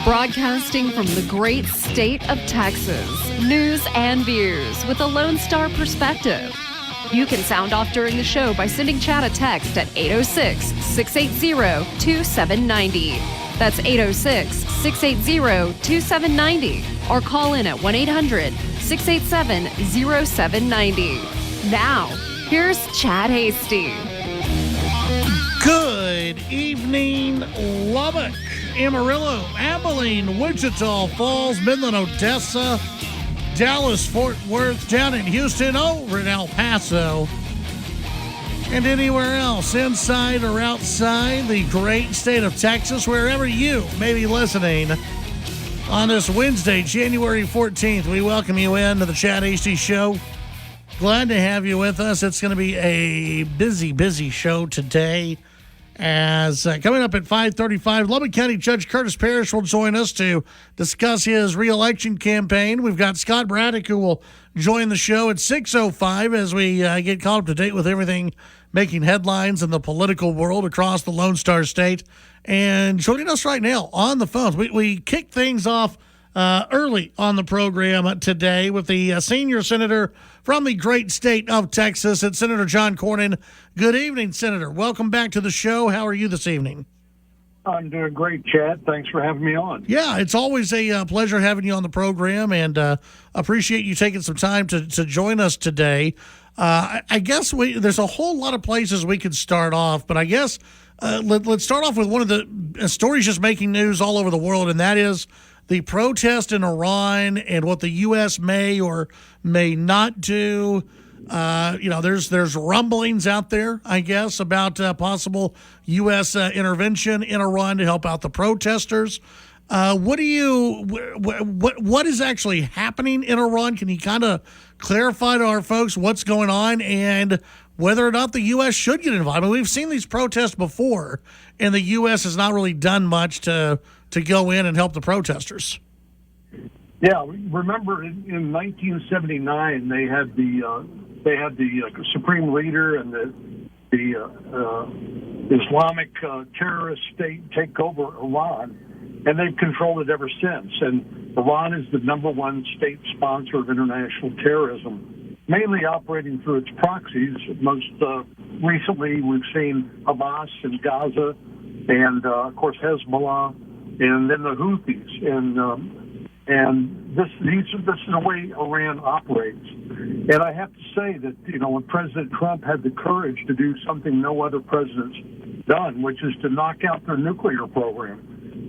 Broadcasting from the great state of Texas, news and views with a Lone Star perspective. You can sound off during the show by sending Chad a text at 806-680-2790. That's 806-680-2790. Or call in at 1-800-687-0790. Now, here's Chad Hasty. Good evening, Lubbock, Amarillo, Abilene, Wichita Falls, Midland, Odessa, Dallas, Fort Worth, down in Houston, over in El Paso, and anywhere else inside or outside the great state of Texas, wherever you may be listening. On this Wednesday, January 14th, we welcome you into the Chad Hasty Show. Glad to have you with us. It's going to be a busy show today. As coming up at 5:35, Lubbock County Judge Curtis Parrish will join us to discuss his re-election campaign. We've got Scott Braddock, who will join the show at 6:05 as we get caught up to date with everything making headlines in the political world across the Lone Star State. And joining us right now on the phones, we kick things off early on the program today with the senior senator from the great state of Texas. It's Senator John Cornyn. Good evening, Senator. Welcome back to the show. How are you this evening? I'm doing great, Chad. Thanks for having me on. Yeah, it's always a pleasure having you on the program, and appreciate you taking some time to join us today. I guess there's a whole lot of places we could start off, but I guess let's start off with one of the stories just making news all over the world, and that is the protest in Iran and what the U.S. may or may not do. There's rumblings out there, I guess, about possible U.S. intervention in Iran to help out the protesters. What is actually happening in Iran? Can you kind of clarify to our folks what's going on and whether or not the U.S. should get involved? I mean, we've seen these protests before, and the U.S. has not really done much to go in and help the protesters. Yeah, remember in 1979 they had the supreme leader and the Islamic terrorist state take over Iran, and they've controlled it ever since. And Iran is the number one state sponsor of international terrorism, mainly operating through its proxies. Most recently, we've seen Hamas in Gaza, and of course Hezbollah, and then the Houthis, and this is the way Iran operates. And I have to say that when President Trump had the courage to do something no other president's done, which is to knock out their nuclear program,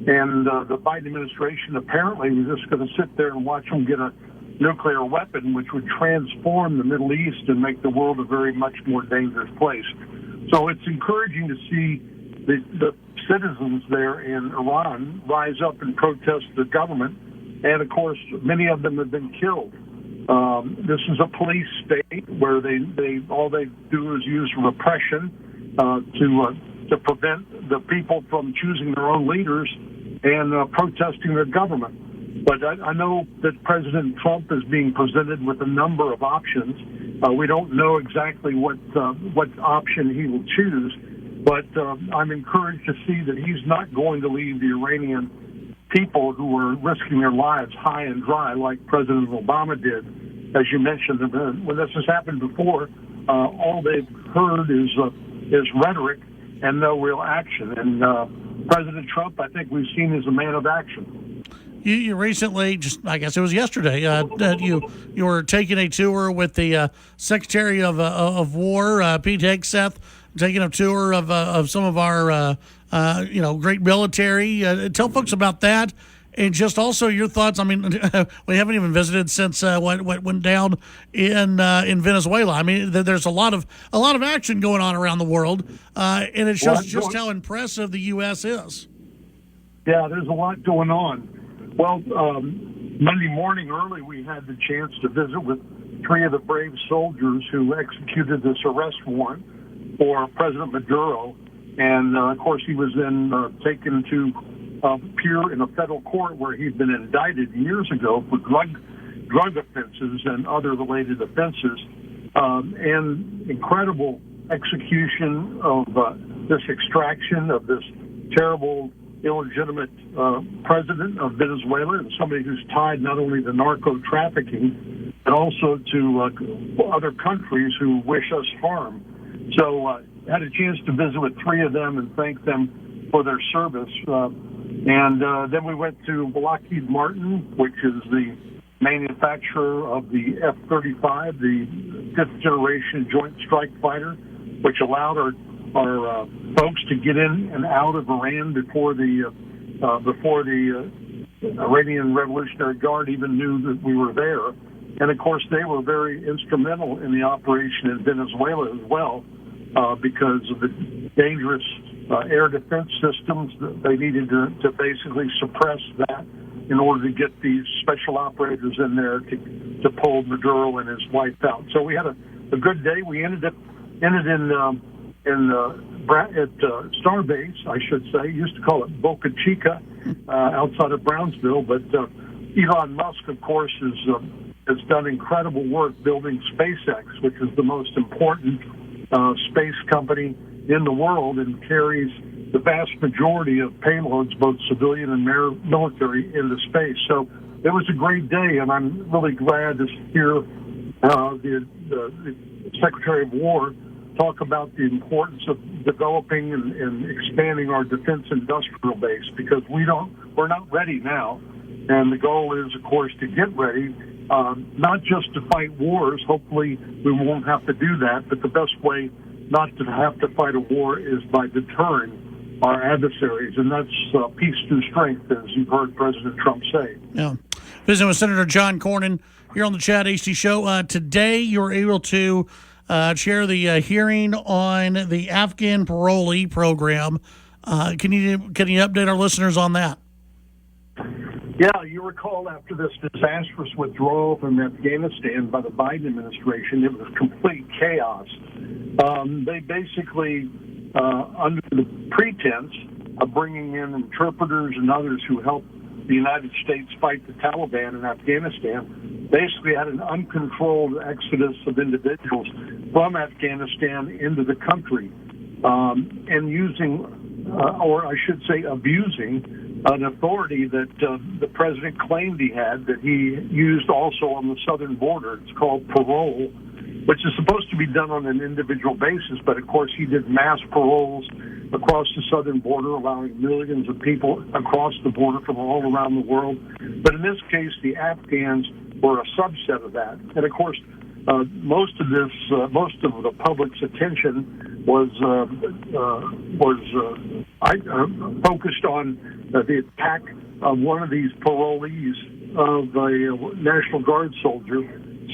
and the Biden administration apparently was just going to sit there and watch them get a nuclear weapon, which would transform the Middle East and make the world a very much more dangerous place. So it's encouraging to see the citizens there in Iran rise up and protest the government, and of course many of them have been killed. This is a police state where they all they do is use repression to prevent the people from choosing their own leaders and protesting their government. But I know that President Trump is being presented with a number of options. We don't know exactly what option he will choose. But I'm encouraged to see that he's not going to leave the Iranian people who are risking their lives high and dry like President Obama did. As you mentioned, when this has happened before, all they've heard is rhetoric and no real action. And President Trump, I think we've seen, is a man of action. You recently, I guess it was yesterday, you were taking a tour with the Secretary of War, Pete Hegseth, taking a tour of some of our great military. Tell folks about that, and just also your thoughts. I mean, we haven't even visited since what went down in Venezuela. I mean, there's a lot of action going on around the world, and it shows just how impressive the U.S. is. Yeah, there's a lot going on. Well, Monday morning early, we had the chance to visit with three of the brave soldiers who executed this arrest warrant for President Maduro. And, of course, he was then taken to appear in a federal court where he'd been indicted years ago for drug offenses and other related offenses. and incredible execution of this extraction of this terrible, illegitimate president of Venezuela, and somebody who's tied not only to narco trafficking, but also to other countries who wish us harm. So I had a chance to visit with three of them and thank them for their service. And then we went to Lockheed Martin, which is the manufacturer of the F-35, the fifth-generation Joint Strike Fighter, which allowed our folks to get in and out of Iran before the Iranian Revolutionary Guard even knew that we were there. And, of course, they were very instrumental in the operation in Venezuela as well because of the dangerous air defense systems that they needed to basically suppress that in order to get these special operators in there to pull Maduro and his wife out. So we had a good day. We ended in Starbase, I should say. Used to call it Boca Chica outside of Brownsville. But Elon Musk, of course, has done incredible work building SpaceX, which is the most important space company in the world and carries the vast majority of payloads, both civilian and military, into space. So it was a great day, and I'm really glad to hear the Secretary of War talk about the importance of developing and expanding our defense industrial base, because we're not ready now. And the goal is, of course, to get ready, not just to fight wars. Hopefully we won't have to do that, but the best way not to have to fight a war is by deterring our adversaries, and that's peace through strength, as you've heard President Trump say. Yeah. Visiting with Senator John Cornyn here on the Chad HD Show. Today you were able to chair the hearing on the Afghan parolee program. Can you update our listeners on that? Yeah, you recall after this disastrous withdrawal from Afghanistan by the Biden administration, it was complete chaos. They basically, under the pretense of bringing in interpreters and others who helped the United States fight the Taliban in Afghanistan, basically had an uncontrolled exodus of individuals from Afghanistan into the country, and using, or I should say abusing, an authority that the president claimed he had, that he used also on the southern border. It's called parole, which is supposed to be done on an individual basis, but of course he did mass paroles across the southern border, allowing millions of people across the border from all around the world. But in this case, the Afghans were a subset of that. And of course, most of the public's attention was focused on the attack of one of these parolees of a National Guard soldier,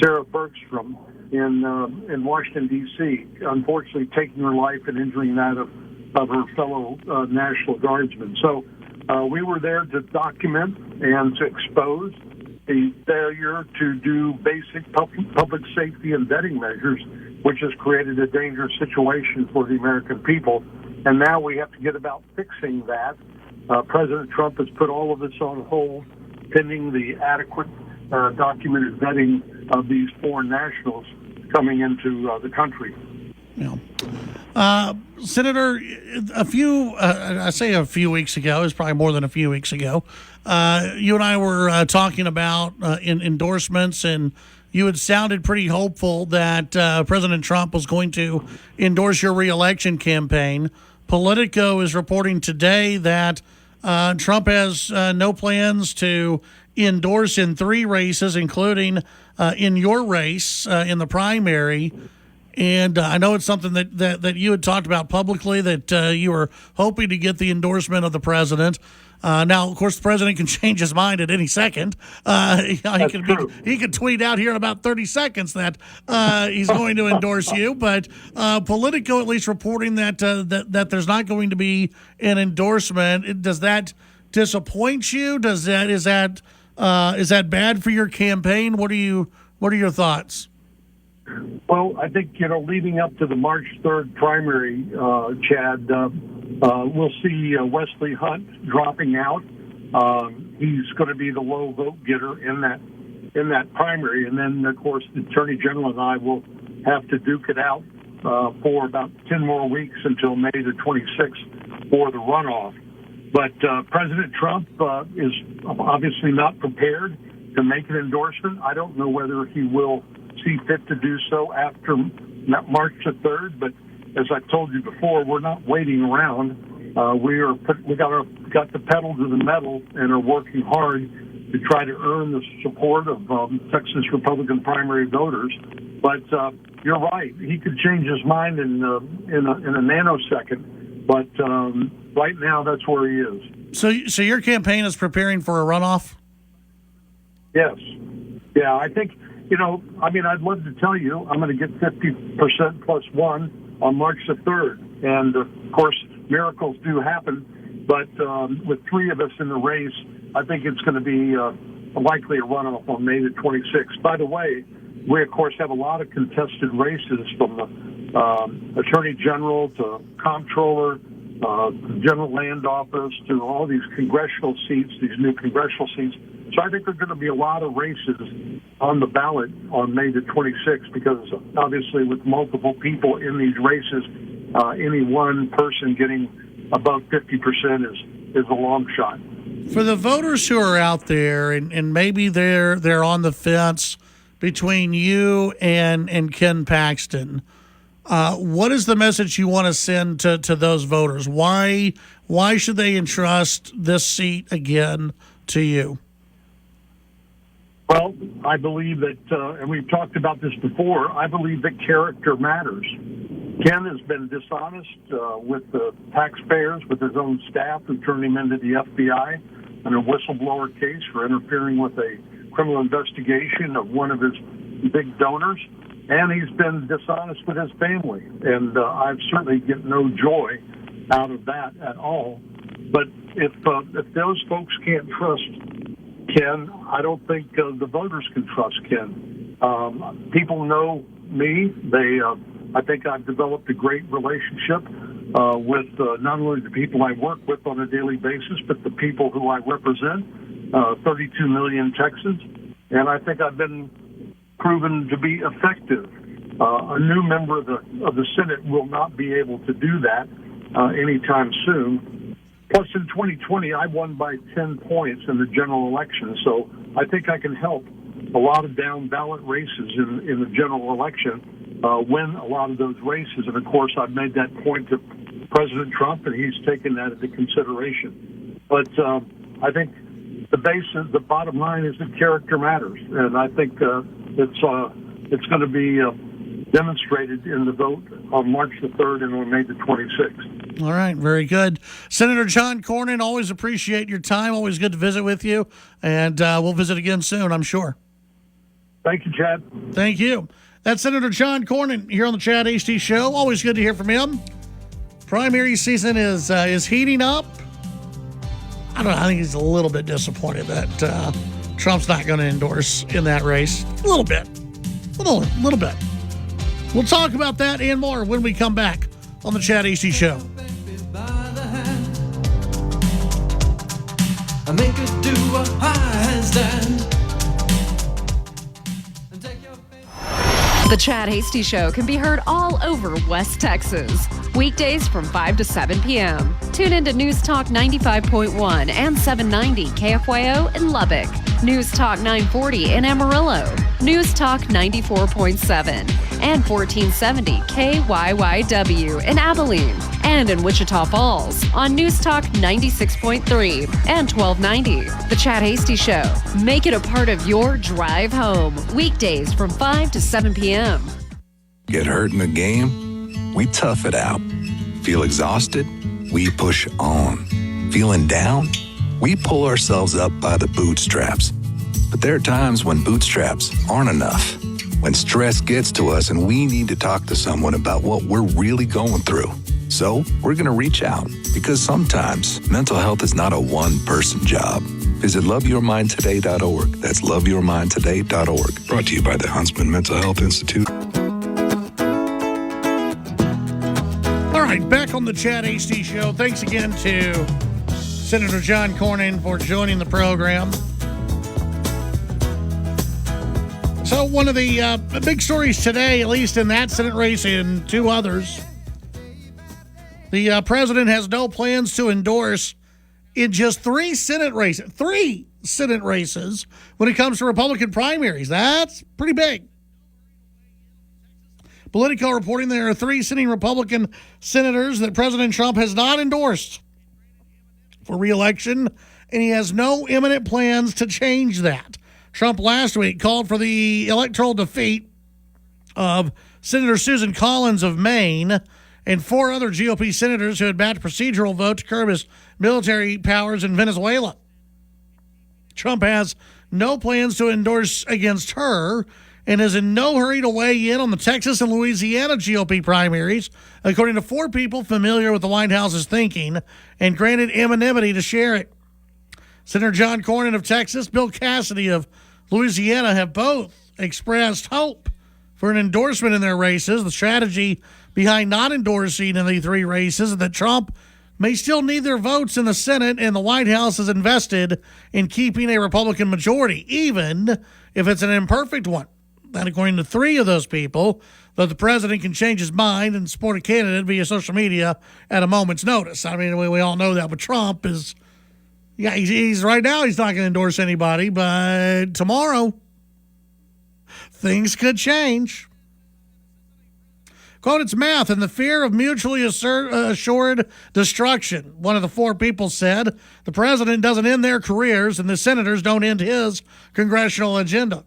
Sarah Bergstrom, in Washington, D.C., unfortunately taking her life and injuring that of her fellow National Guardsmen. So we were there to document and to expose the failure to do basic public safety and vetting measures, which has created a dangerous situation for the American people. And now we have to get about fixing that. President Trump has put all of this on hold, pending the adequate documented vetting of these foreign nationals coming into the country. Yeah. Senator, a few weeks ago, it's probably more than a few weeks ago, you and I were talking about endorsements, and you had sounded pretty hopeful that President Trump was going to endorse your reelection campaign. Politico is reporting today that Trump has no plans to endorse in 3 races, including in your race in the primary. And I know it's something that you had talked about publicly, that you were hoping to get the endorsement of the president. Now, of course, the president can change his mind at any second. He could tweet out here in about 30 seconds that he's going to endorse you. But Politico at least reporting that there's not going to be an endorsement. Does that disappoint you? Is that bad for your campaign? What are your thoughts? Well, I think, leading up to the March 3rd primary, Chad, we'll see Wesley Hunt dropping out. He's going to be the low vote getter in that primary. And then, of course, the Attorney General and I will have to duke it out for about 10 more weeks until May the 26th for the runoff. But President Trump is obviously not prepared to make an endorsement. I don't know whether he will see fit to do so after March the 3rd, but as I told you before, we're not waiting around. We got the pedal to the metal and are working hard to try to earn the support of Texas Republican primary voters. But you're right; he could change his mind in a nanosecond. But right now, that's where he is. So your campaign is preparing for a runoff? Yes. Yeah, I think, I'd love to tell you I'm going to get 50% plus one on March the 3rd. And, of course, miracles do happen. But with three of us in the race, I think it's going to be likely a runoff on May the 26th. By the way, we, of course, have a lot of contested races from the Attorney General to Comptroller, General Land Office to all these congressional seats, these new congressional seats. So I think there's going to be a lot of races on the ballot on May the 26th because obviously with multiple people in these races, any one person getting above 50% is a long shot. For the voters who are out there and maybe they're on the fence between you and Ken Paxton, what is the message you want to send to those voters? Why should they entrust this seat again to you? Well, I believe that, and we've talked about this before, I believe that character matters. Ken has been dishonest with the taxpayers, with his own staff who turned him into the FBI in a whistleblower case for interfering with a criminal investigation of one of his big donors. And he's been dishonest with his family. And I certainly get no joy out of that at all. But if those folks can't trust Ken, I don't think the voters can trust Ken. People know me. I think I've developed a great relationship with not only the people I work with on a daily basis, but the people who I represent, 32 million Texans. And I think I've been proven to be effective. A new member of the Senate will not be able to do that anytime soon. Plus, in 2020, I won by 10 points in the general election, so I think I can help a lot of down-ballot races in the general election win a lot of those races. And, of course, I've made that point to President Trump, and he's taken that into consideration. But I think the bottom line is that character matters, and I think it's going to be demonstrated in the vote on March the 3rd and on May the 26th. All right, very good. Senator John Cornyn, always appreciate your time. Always good to visit with you, and we'll visit again soon, I'm sure. Thank you, Chad. Thank you. That's Senator John Cornyn here on the Chad HT Show. Always good to hear from him. Primary season is heating up. I don't know. I think he's a little bit disappointed that Trump's not going to endorse in that race. A little bit. A little bit. We'll talk about that and more when we come back on the Chad HT Show. I make her do a handstand. The Chad Hasty Show can be heard all over West Texas. Weekdays from 5 to 7 p.m. Tune into News Talk 95.1 and 790 KFYO in Lubbock. News Talk 940 in Amarillo. News Talk 94.7 and 1470 KYYW in Abilene. And in Wichita Falls on News Talk 96.3 and 1290. The Chad Hasty Show. Make it a part of your drive home. Weekdays from 5 to 7 p.m. Get hurt in the game? We tough it out. Feel exhausted? We push on. Feeling down? We pull ourselves up by the bootstraps. But there are times when bootstraps aren't enough. When stress gets to us and we need to talk to someone about what we're really going through. So we're going to reach out because sometimes mental health is not a one-person job. Visit loveyourmindtoday.org. That's loveyourmindtoday.org. Brought to you by the Huntsman Mental Health Institute. All right, back on the Chad HT Show. Thanks again to Senator John Cornyn for joining the program. So one of the big stories today, at least in that Senate race and two others, the president has no plans to endorse in just three Senate races when it comes to Republican primaries. That's pretty big. Politico reporting there are three sitting Republican senators that President Trump has not endorsed for re-election, and he has no imminent plans to change that. Trump last week called for the electoral defeat of Senator Susan Collins of Maine and four other GOP senators who had backed procedural vote to curb his military powers in Venezuela. Trump has no plans to endorse against her and is in no hurry to weigh in on the Texas and Louisiana GOP primaries, according to four people familiar with the White House's thinking and granted anonymity to share it. Senator John Cornyn of Texas, Bill Cassidy of Louisiana have both expressed hope for an endorsement in their races. The strategy behind not endorsing in the three races is that Trump may still need their votes in the Senate, and the White House is invested in keeping a Republican majority, even if it's an imperfect one. And according to three of those people, that the president can change his mind and support a candidate via social media at a moment's notice. I mean, we all know that, but Trump is... Yeah, he's right now he's not going to endorse anybody, but tomorrow things could change. Quote, it's math and the fear of mutually assured destruction. One of the four people said the president doesn't end their careers and the senators don't end his congressional agenda.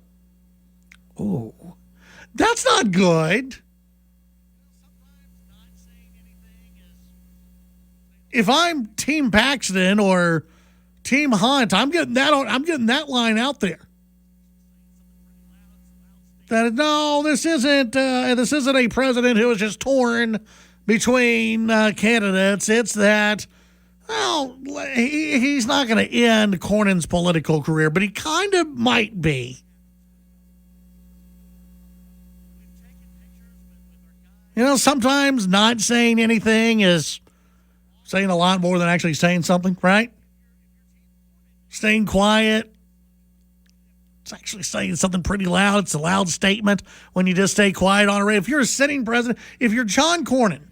Ooh, that's not good. If I'm Team Paxton or Team Hunt, I'm getting that line out there. That no, this isn't a president who is just torn between candidates. It's that, well, he's not going to end Cornyn's political career, but he kind of might be. You know, sometimes not saying anything is saying a lot more than actually saying something, right? Staying quiet. It's actually saying something pretty loud. It's a loud statement when you just stay quiet on a radio. If you're a sitting president, if you're John Cornyn,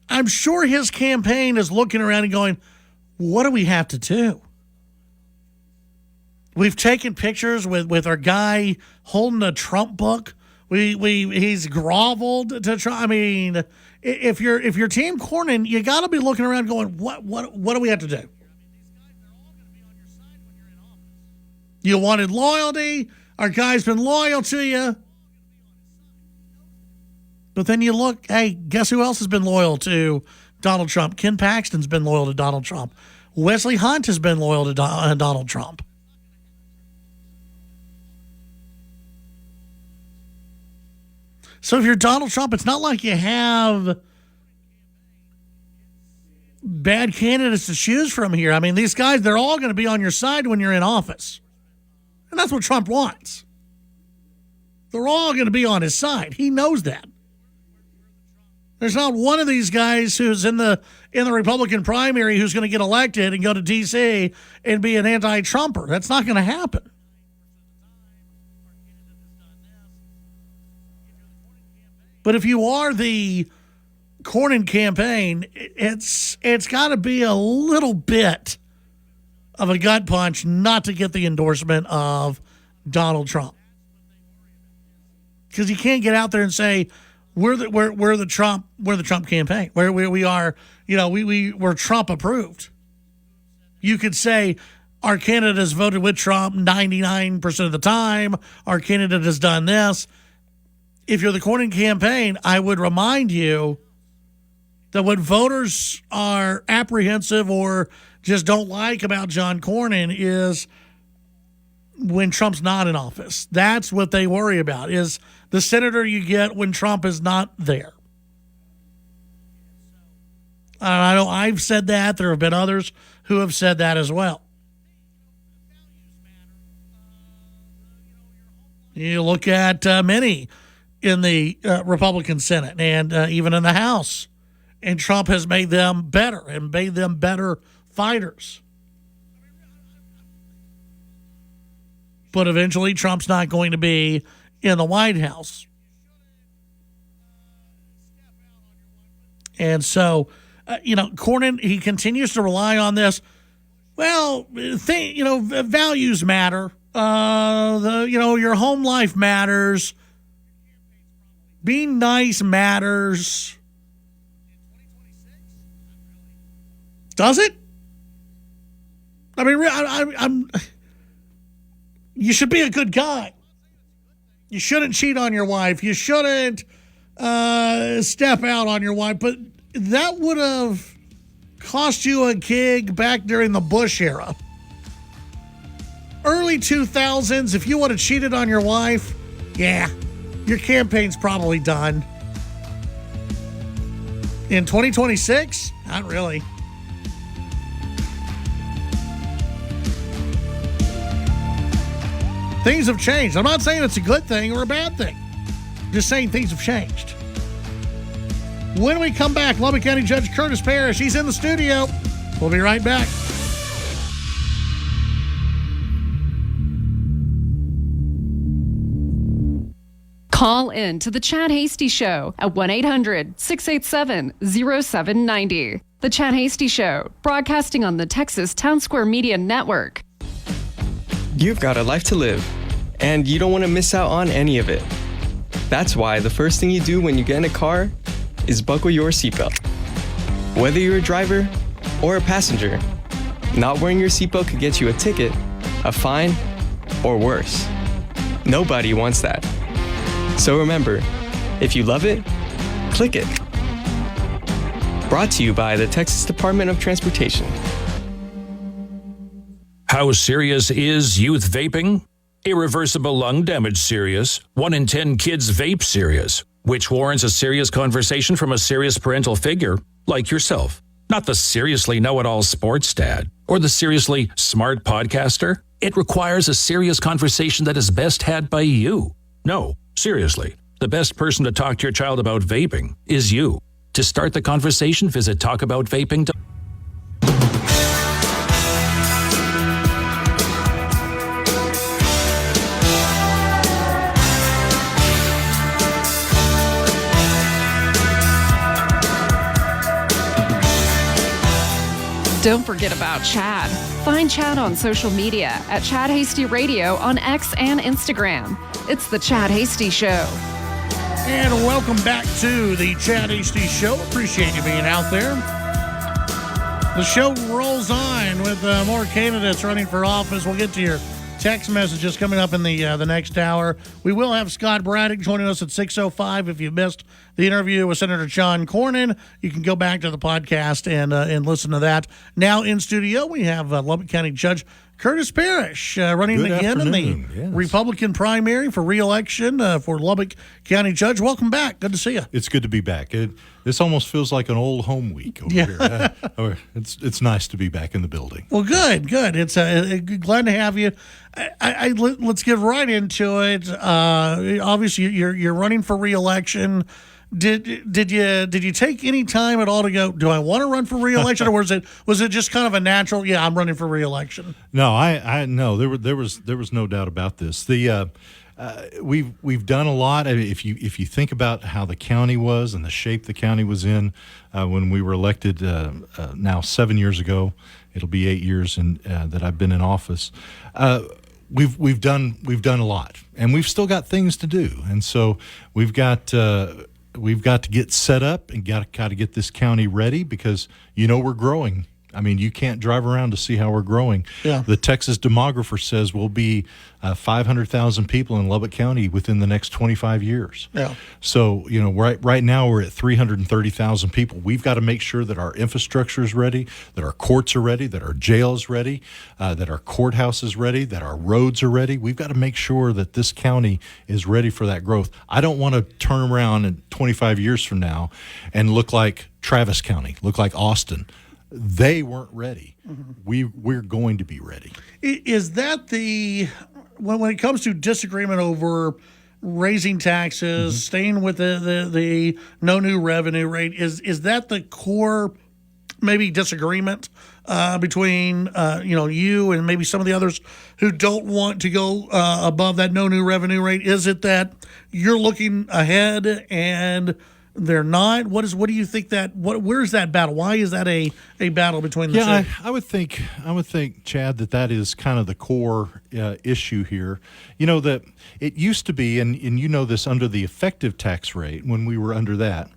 I'm sure his campaign is looking around and going, what do we have to do? We've taken pictures with our guy holding a Trump book. He's groveled to Trump. I mean, if you're Team Cornyn, you got to be looking around going, what do we have to do? You wanted loyalty. Our guy's been loyal to you. But then you look, hey, guess who else has been loyal to Donald Trump? Ken Paxton's been loyal to Donald Trump. Wesley Hunt has been loyal to Donald Trump. So if you're Donald Trump, it's not like you have bad candidates to choose from here. I mean, these guys, they're all going to be on your side when you're in office. And that's what Trump wants. They're all going to be on his side. He knows that. There's not one of these guys who's in the Republican primary who's going to get elected and go to D.C. and be an anti-Trumper. That's not going to happen. But if you are the Cornyn campaign, it's got to be a little bit of a gut punch not to get the endorsement of Donald Trump, because you can't get out there and say we're the Trump campaign. We are, you know, we're Trump approved. You could say our candidate has voted with Trump 99% of the time. Our candidate has done this. If you're the Cornyn campaign, I would remind you that what voters are apprehensive or just don't like about John Cornyn is when Trump's not in office. That's what they worry about, is the senator you get when Trump is not there. I know I've said that. There have been others who have said that as well. You look at many in the Republican Senate and even in the House, and Trump has made them better and made them better fighters. but eventually Trump's not going to be in the White House. And so, Cornyn, he continues to rely on this. Well, values matter. Your home life matters. Being nice matters. Does it? I mean, you should be a good guy. You shouldn't cheat on your wife. You shouldn't step out on your wife. But that would have cost you a gig back during the Bush era. Early 2000s, if you would have cheated on your wife, yeah, your campaign's probably done. In 2026, not really. Things have changed. I'm not saying it's a good thing or a bad thing. I'm just saying things have changed. When we come back, Lubbock County Judge Curtis Parrish, he's in the studio. We'll be right back. Call in to the Chad Hasty Show at 1-800-687-0790. The Chad Hasty Show, broadcasting on the Texas Town Square Media Network. You've got a life to live, and you don't want to miss out on any of it. That's why the first thing you do when you get in a car is buckle your seatbelt. Whether you're a driver or a passenger, not wearing your seatbelt could get you a ticket, a fine, or worse. Nobody wants that. So remember, if you love it, click it. Brought to you by the Texas Department of Transportation. How serious is youth vaping? Irreversible lung damage serious. 1 in 10 kids vape serious, which warrants a serious conversation from a serious parental figure like yourself. Not the seriously know-it-all sports dad or the seriously smart podcaster. It requires a serious conversation that is best had by you. No, seriously, the best person to talk to your child about vaping is you. To start the conversation, visit talkaboutvaping.com. Don't forget about Chad. Find Chad on social media at Chad Hasty Radio on X and Instagram. It's the Chad Hasty Show. And welcome back to the Chad Hasty Show. Appreciate you being out there. The show rolls on with more candidates running for office. We'll get to your text messages coming up in the next hour. We will have Scott Braddock joining us at 6:05. If you missed the interview with Senator John Cornyn, you can go back to the podcast and listen to that. Now in studio, we have Lubbock County Judge Curtis Parrish running Good again in the yes. Republican primary for re-election for Lubbock County Judge. Welcome back. Good to see you. It's good to be back. This almost feels like an old home week over here. It's nice to be back in the building. Well, good. It's glad to have you. Let's get right into it. Obviously, you're running for re-election. Did you take any time at all to go, do I want to run for re-election, or was it just kind of a natural? Yeah, I'm running for re-election. No, I no. There was no doubt about this. We've done a lot. I mean, if you think about how the county was and the shape the county was in when we were elected now 7 years ago, it'll be 8 years that I've been in office. We've done a lot, and we've still got things to do, and so we've got to get set up and got to get this county ready because we're growing. I mean, you can't drive around to see how we're growing. Yeah. The Texas demographer says we'll be 500,000 people in Lubbock County within the next 25 years. Yeah. So, right now we're at 330,000 people. We've got to make sure that our infrastructure is ready, that our courts are ready, that our jail is ready, that our courthouse is ready, that our roads are ready. We've got to make sure that this county is ready for that growth. I don't want to turn around in 25 years from now and look like Travis County, look like Austin. They weren't ready. Mm-hmm. We're going to be ready. Is that when it comes to disagreement over raising taxes, mm-hmm. staying with the no new revenue rate, is that the core maybe disagreement between you and maybe some of the others who don't want to go above that no new revenue rate? Is it that you're looking ahead and they're not? What do you think where's that battle? Why is that a battle between the two? Yeah, I would think, Chad, that is kind of the core issue here. That it used to be, and this under the effective tax rate, when we were under that,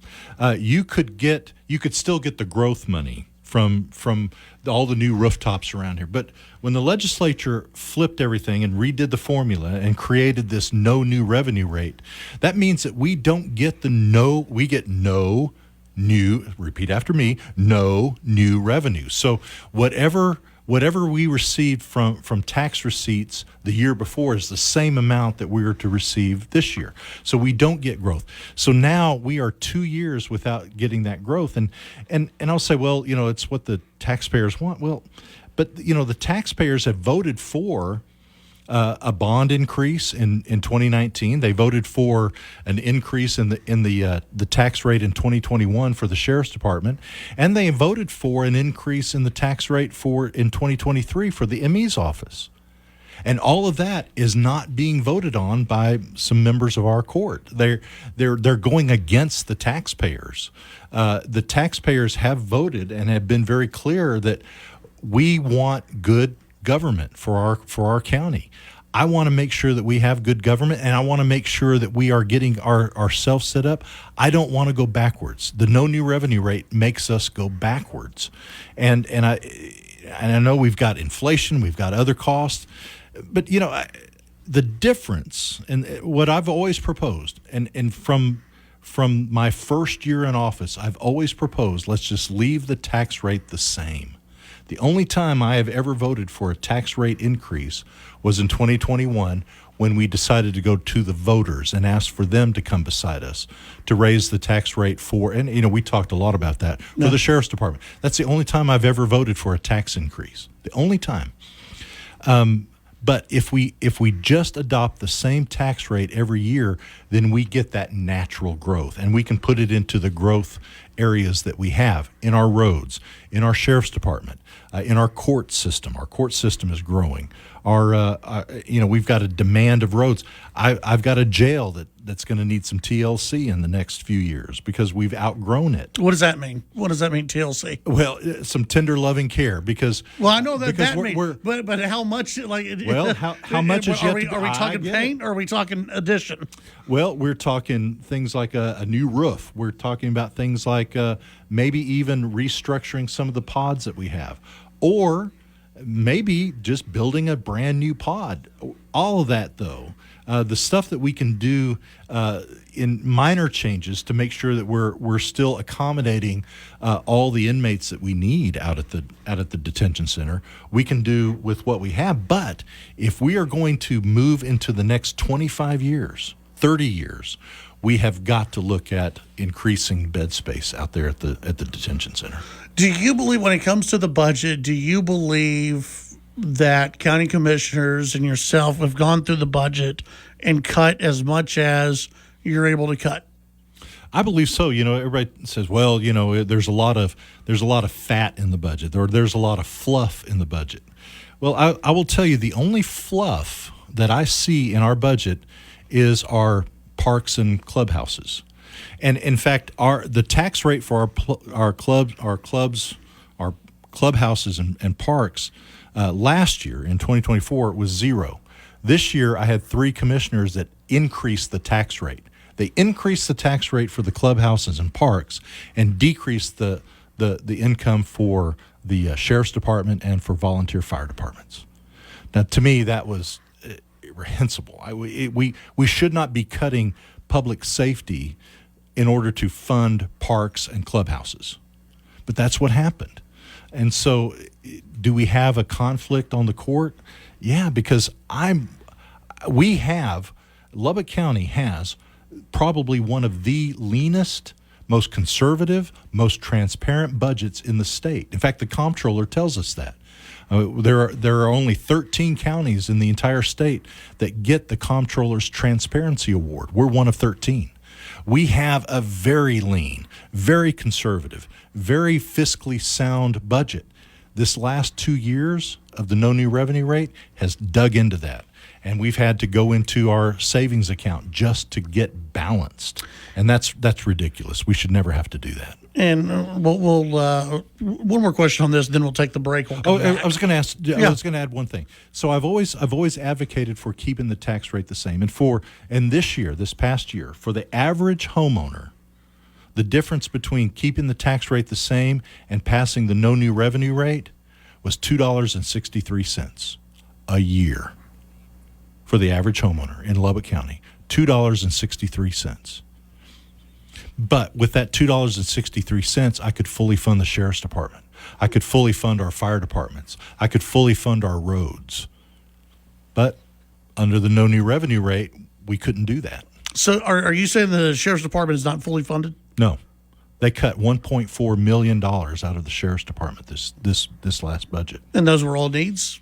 you could still get the growth money from all the new rooftops around here. But when the legislature flipped everything and redid the formula and created this no new revenue rate, that means that we don't get we get no new, repeat after me, no new revenue. So whatever we received from tax receipts the year before is the same amount that we are to receive this year. So we don't get growth. So now we are 2 years without getting that growth. And I'll say, well, it's what the taxpayers want. Well, but the taxpayers have voted for a bond increase in 2019. They voted for an increase in the tax rate in 2021 for the sheriff's department, and they voted for an increase in the tax rate in 2023 for the ME's office. And all of that is not being voted on by some members of our court. They're going against the taxpayers. The taxpayers have voted and have been very clear that we want good government for our county. I want to make sure that we have good government, and I want to make sure that we are getting ourselves set up. I don't want to go backwards. The no new revenue rate makes us go backwards, and I know we've got inflation, we've got other costs, but the difference, and what I've always proposed, and from my first year in office, I've always proposed, let's just leave the tax rate the same. The only time I have ever voted for a tax rate increase was in 2021 when we decided to go to the voters and ask for them to come beside us to raise the tax rate and we talked a lot about that, for the sheriff's department. That's the only time I've ever voted for a tax increase. The only time. But if we just adopt the same tax rate every year, then we get that natural growth, and we can put it into the growth areas that we have in our roads, in our sheriff's department, in our court system. Our court system is growing. We've got a demand of roads. I've got a jail that's going to need some TLC in the next few years because we've outgrown it. What does that mean? What does that mean, TLC? Well, some tender loving care because. Well, I know that means, but how much? How much is yet to go? Are we talking paint or are we talking addition? Well, we're talking things like a new roof. We're talking about things like maybe even restructuring some of the pods that we have, or maybe just building a brand new pod. All of that, though, the stuff that we can do in minor changes to make sure that we're still accommodating all the inmates that we need out at the detention center, we can do with what we have. But if we are going to move into the next 25 years, 30 years, we have got to look at increasing bed space out there at the detention center. Do you believe, when it comes to the budget, do you believe that county commissioners and yourself have gone through the budget and cut as much as you're able to cut? I believe so. Everybody says, well, there's a lot of fat in the budget, or there's a lot of fluff in the budget. Well, I will tell you, the only fluff that I see in our budget is our parks and clubhouses. And in fact, the tax rate for our clubhouses and parks last year in 2024 was 0. This year, I had 3 commissioners that increased the tax rate. They increased the tax rate for the clubhouses and parks and decreased the income for the sheriff's department and for volunteer fire departments. Now, to me, that was reprehensible. We should not be cutting public safety in order to fund parks and clubhouses. But that's what happened. And so do we have a conflict on the court? Yeah, because Lubbock County has probably one of the leanest, most conservative, most transparent budgets in the state. In fact, the comptroller tells us that. There are only 13 counties in the entire state that get the comptroller's transparency award. We're one of 13. We have a very lean, very conservative, very fiscally sound budget. This last 2 years of the no new revenue rate has dug into that. And we've had to go into our savings account just to get balanced. And that's ridiculous. We should never have to do that. And we'll one more question on this, then we'll take the break. I was going to ask. I was going to add one thing. So I've always advocated for keeping the tax rate the same. And this past year, for the average homeowner, the difference between keeping the tax rate the same and passing the no new revenue rate was $2.63 a year for the average homeowner in Lubbock County. $2.63. But with that $2.63, I could fully fund the sheriff's department. I could fully fund our fire departments. I could fully fund our roads. But under the no new revenue rate, we couldn't do that. So are you saying the sheriff's department is not fully funded? No. They cut $1.4 million out of the sheriff's department this last budget. And those were all needs?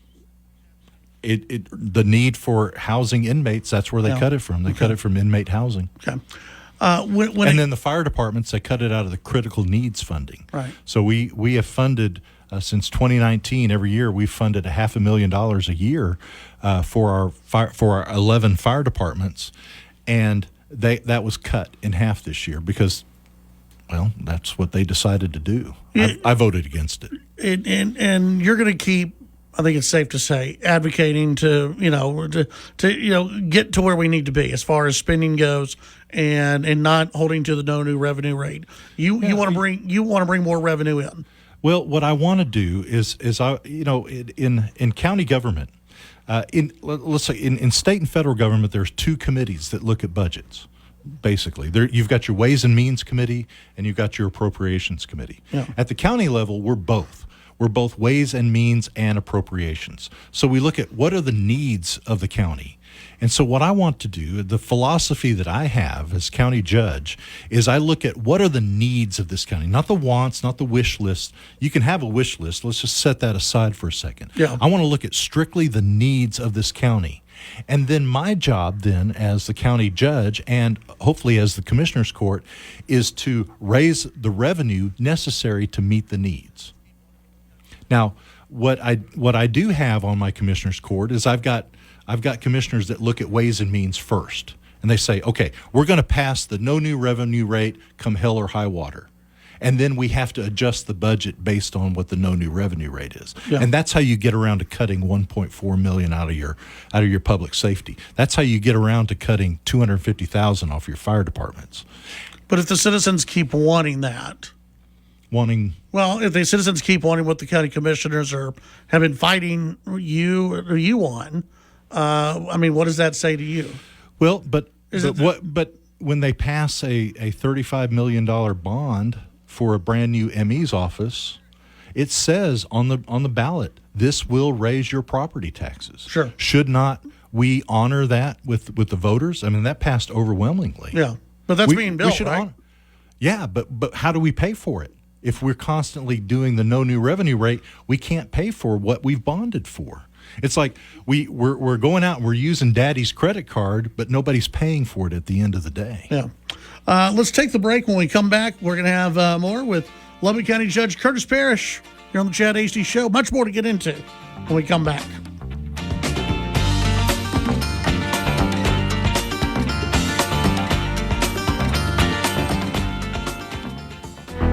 The need for housing inmates, that's where they cut it from. They cut it from inmate housing. Okay. Then the fire departments, they cut it out of the critical needs funding. Right. So we have funded, since 2019, every year we've funded $500,000 a year for our 11 fire departments. And that was cut in half this year because, well, that's what they decided to do. I voted against it. And you're going to keep, I think it's safe to say, advocating to get to where we need to be as far as spending goes, and not holding to the no new revenue rate. You want to bring more revenue in. Well, what I want to do is in county government, let's say in state and federal government, there's two committees that look at budgets. Basically, you've got your Ways and Means Committee and you've got your Appropriations Committee. Yeah. At the county level, we're both. We're both Ways and Means and Appropriations. So we look at what are the needs of the county. And so what I want to do, the philosophy that I have as county judge, is I look at what are the needs of this county, not the wants, not the wish list. You can have a wish list. Let's just set that aside for a second. Yeah. I want to look at strictly the needs of this county. And then my job then as the county judge and hopefully as the commissioner's court is to raise the revenue necessary to meet the needs. Now, what I do have on my commissioner's court is I've got commissioners that look at Ways and Means first. And they say, okay, we're going to pass the no new revenue rate come hell or high water. And then we have to adjust the budget based on what the no new revenue rate is. Yeah. And that's how you get around to cutting $1.4 million out of your public safety. That's how you get around to cutting $250,000 off your fire departments. But if the citizens keep wanting that, if the citizens keep wanting what the county commissioners have been fighting you on, what does that say to you? Well, but when they pass a $35 million bond for a brand new ME's office, it says on the ballot, this will raise your property taxes. Sure. Should not we honor that with the voters? I mean, that passed overwhelmingly. Yeah, but that's being built, right? Yeah, but how do we pay for it? If we're constantly doing the no new revenue rate, we can't pay for what we've bonded for. It's like we're going out and we're using daddy's credit card, but nobody's paying for it at the end of the day. Yeah. Let's take the break. When we come back, we're going to have more with Lubbock County Judge Curtis Parrish here on the Chad Hasty Show. Much more to get into when we come back.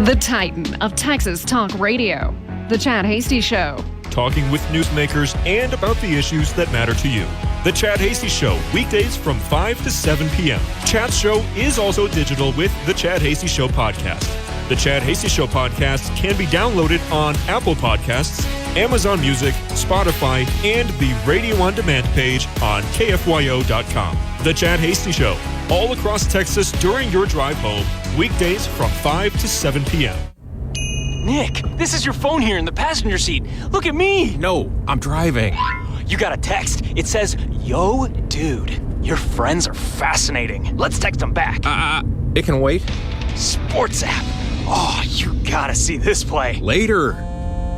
The Titan of Texas Talk Radio, The Chad Hasty Show. Talking with newsmakers and about the issues that matter to you. The Chad Hasty Show, weekdays from 5 to 7 p.m. Chad's show is also digital with the Chad Hasty Show podcast. The Chad Hasty Show podcast can be downloaded on Apple Podcasts, Amazon Music, Spotify, and the Radio On Demand page on KFYO.com. The Chad Hasty Show, all across Texas during your drive home, weekdays from 5 to 7 p.m. Nick, this is your phone here in the passenger seat. Look at me. No, I'm driving. You got a text. It says, "Yo, dude, your friends are fascinating. Let's text them back." It can wait. Sports app. Oh, you gotta see this play. Later.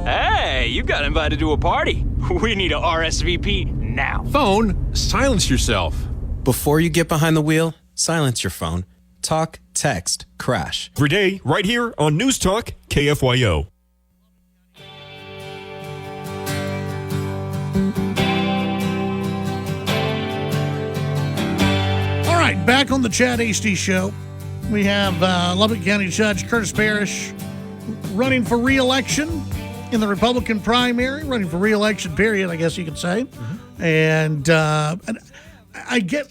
Hey, you got invited to a party. We need a RSVP now. Phone, silence yourself. Before you get behind the wheel, silence your phone. talk, text, crash. Every day, right here on News Talk KFYO. All right, back on the Chad Hasty Show. We have Lubbock County Judge Curtis Parrish running for re-election in the Republican primary, running for re-election, period, I guess you could say. Mm-hmm. And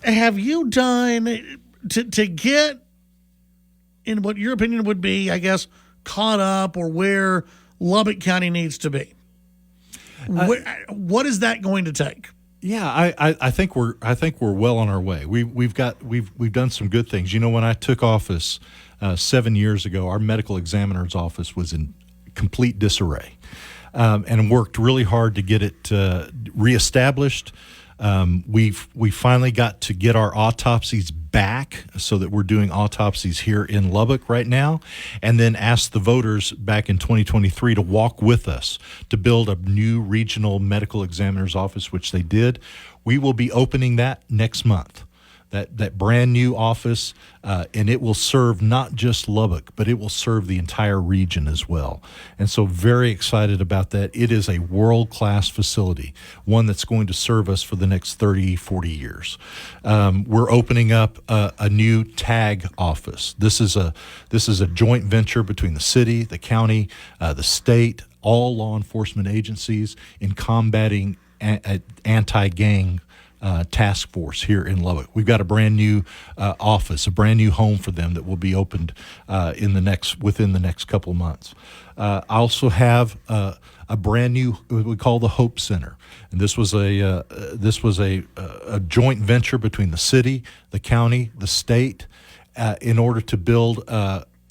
have you done to get in what your opinion would be, I guess, caught up or where Lubbock County needs to be? What is that going to take? Yeah, I think we're well on our way. We've done some good things. You know, when I took office 7 years ago, our medical examiner's office was in complete disarray, and worked really hard to get it reestablished. We finally got to get our autopsies back so that we're doing autopsies here in Lubbock right now, and then asked the voters back in 2023 to walk with us to build a new regional medical examiner's office, which they did. We will be opening that next month. That brand new office, and it will serve not just Lubbock, but it will serve the entire region as well. And so very excited about that. It is a world-class facility, one that's going to serve us for the next 30, 40 years. We're opening up a new TAG office. This is a joint venture between the city, the county, the state, all law enforcement agencies in combating anti-gang task force here in Lubbock. We've got a brand new office, a brand new home for them that will be opened within the next couple of months. I also have a brand new what we call the Hope Center, and this was a joint venture between the city, the county, the state, in order to build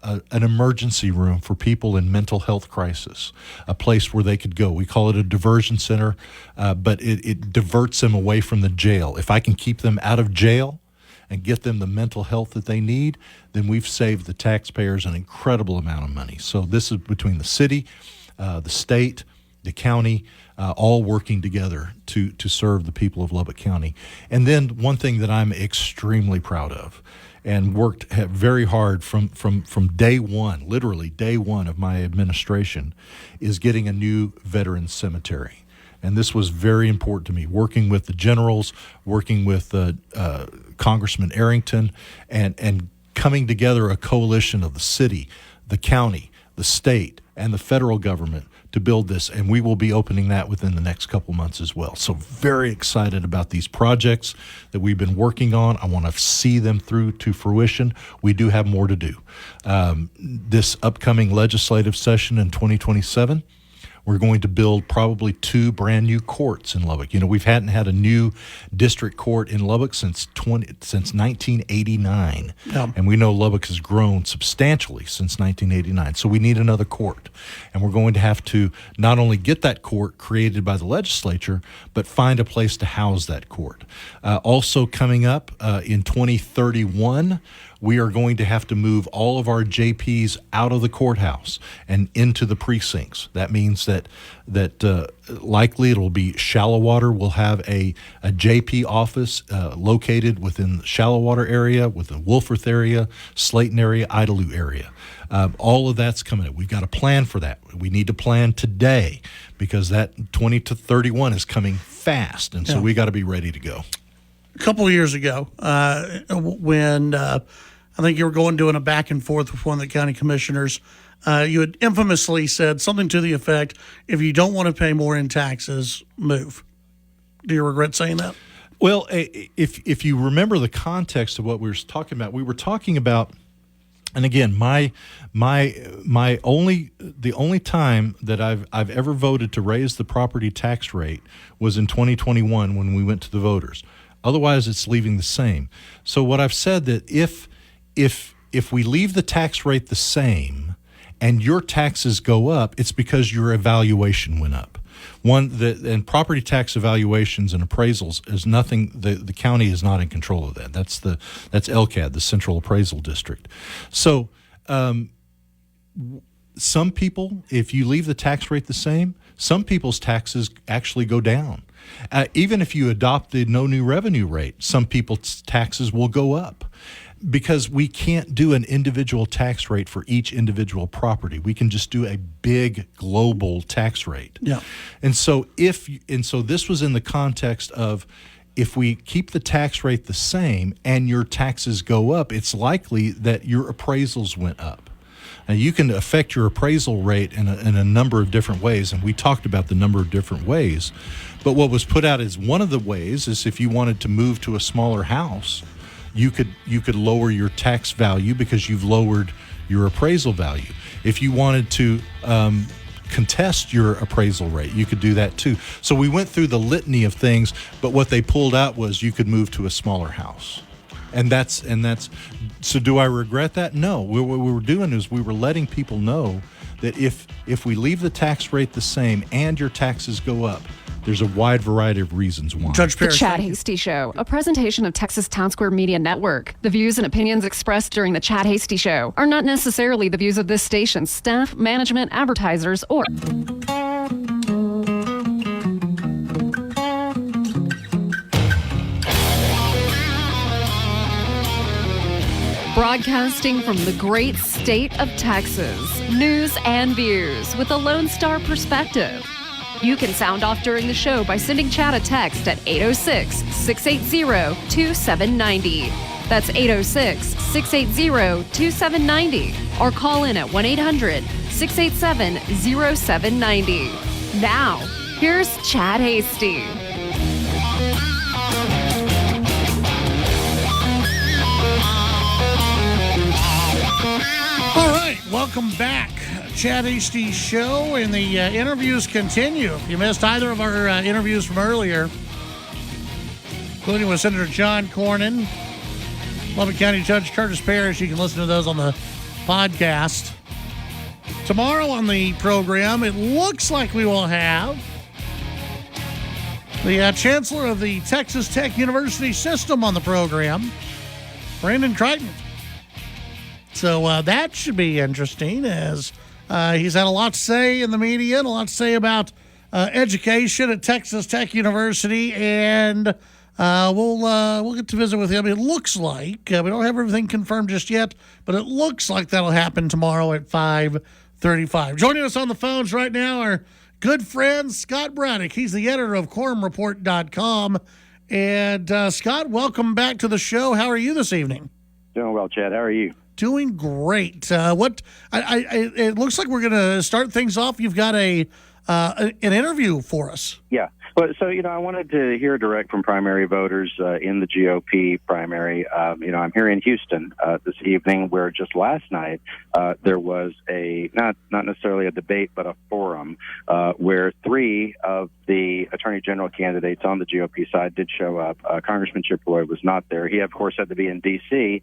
an emergency room for people in mental health crisis, a place where they could go. We call it a diversion center, but it diverts them away from the jail. If I can keep them out of jail and get them the mental health that they need, then we've saved the taxpayers an incredible amount of money. So this is between the city, the state, the county, all working together to serve the people of Lubbock County. And then one thing that I'm extremely proud of, and worked very hard from day one, literally day one of my administration, is getting a new veterans cemetery. And this was very important to me, working with the generals, working with Congressman Arrington, and coming together a coalition of the city, the county, the state, and the federal government to build this, and we will be opening that within the next couple months as well. So very excited about these projects that we've been working on. I want to see them through to fruition. We do have more to do. This upcoming legislative session in 2027, we're going to build probably 2 brand new courts in Lubbock. You know, we hadn't had a new district court in Lubbock since 1989. Yeah. And we know Lubbock has grown substantially since 1989. So we need another court. And we're going to have to not only get that court created by the legislature, but find a place to house that court. Also coming up in 2031, we are going to have to move all of our JPs out of the courthouse and into the precincts. That means that likely it'll be Shallow Water. We'll have a JP office located within the Shallow Water area, within Wolforth area, Slayton area, Idalou area. All of that's coming up. We've got a plan for that. We need to plan today because that 20 to 31 is coming fast, and so we got to be ready to go. A couple of years ago, when I think you were doing a back and forth with one of the county commissioners, you had infamously said something to the effect, if you don't want to pay more in taxes, move. Do you regret saying that? Well, if you remember the context of what we were talking about, and again, the only time that I've ever voted to raise the property tax rate was in 2021 when we went to the voters. Otherwise, it's leaving the same. So what I've said that if we leave the tax rate the same and your taxes go up, it's because your evaluation went up. And property tax evaluations and appraisals is nothing. The county is not in control of that. That's LCAD, the Central Appraisal District. So some people, if you leave the tax rate the same, some people's taxes actually go down. Even if you adopt the no new revenue rate, some people's taxes will go up. because we can't do an individual tax rate for each individual property. We can just do a big global tax rate. Yeah. And so this was in the context of, if we keep the tax rate the same and your taxes go up, it's likely that your appraisals went up. Now, you can affect your appraisal rate in a number of different ways, and we talked about the number of different ways. But what was put out as one of the ways is, if you wanted to move to a smaller house, you could lower your tax value because you've lowered your appraisal value. If you wanted to contest your appraisal rate, you could do that too. So we went through the litany of things, but what they pulled out was you could move to a smaller house. And that's so do I regret that? No. What we were doing is we were letting people know that if we leave the tax rate the same and your taxes go up, there's a wide variety of reasons why. Judge Parrish. The Chad Hasty Show, a presentation of Texas Town Square Media Network. The views and opinions expressed during the Chad Hasty Show are not necessarily the views of this station's staff, management, advertisers, or... Broadcasting from the great state of Texas, news and views with a Lone Star perspective. You can sound off during the show by sending Chad a text at 806-680-2790. That's 806-680-2790. Or call in at 1-800-687-0790. Now, here's Chad Hasty. All right, welcome back. Chad Hasty Show, and the interviews continue. If you missed either of our interviews from earlier, including with Senator John Cornyn, Lubbock County Judge Curtis Parrish, you can listen to those on the podcast. Tomorrow on the program, it looks like we will have the Chancellor of the Texas Tech University System on the program, Brandon Crichton. So that should be interesting, as he's had a lot to say in the media and a lot to say about education at Texas Tech University, and we'll get to visit with him. It looks like, we don't have everything confirmed just yet, but it looks like that'll happen tomorrow at 5:35. Joining us on the phones right now are good friend Scott Braddock. He's the editor of quorumreport.com. And Scott, welcome back to the show. How are you this evening? Doing well, Chad. How are you? Doing great. It looks like we're going to start things off. You've got an interview for us. Yeah. Well, so, I wanted to hear direct from primary voters in the GOP primary. I'm here in Houston this evening, where just last night there was a, not necessarily a debate, but a forum where three of the Attorney General candidates on the GOP side did show up. Congressman Chip Roy was not there. He, of course, had to be in D.C.,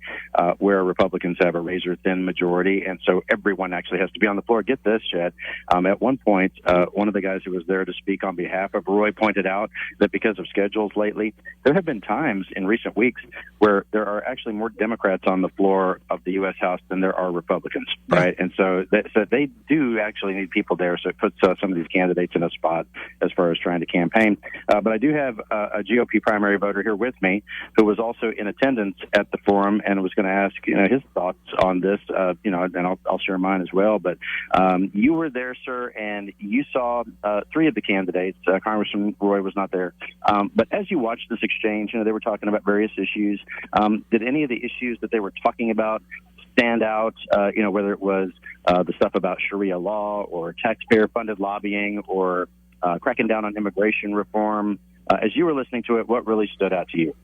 where Republicans have a razor-thin majority, and so everyone actually has to be on the floor. Get this, Chad. At one point, one of the guys who was there to speak on behalf of Roy pointed out that because of schedules lately, there have been times in recent weeks where there are actually more Democrats on the floor of the U.S. House than there are Republicans, right? And so they do actually need people there, so it puts some of these candidates in a spot as far as trying to campaign. But I do have a GOP primary voter here with me who was also in attendance at the forum and was going to ask his thoughts on this, and I'll share mine as well. But you were there, sir, and you saw three of the candidates. Congressman Roy was not there. But as you watched this exchange, they were talking about various issues. Did any of the issues that they were talking about stand out, whether it was the stuff about Sharia law or taxpayer-funded lobbying or cracking down on immigration reform? As you were listening to it, what really stood out to you?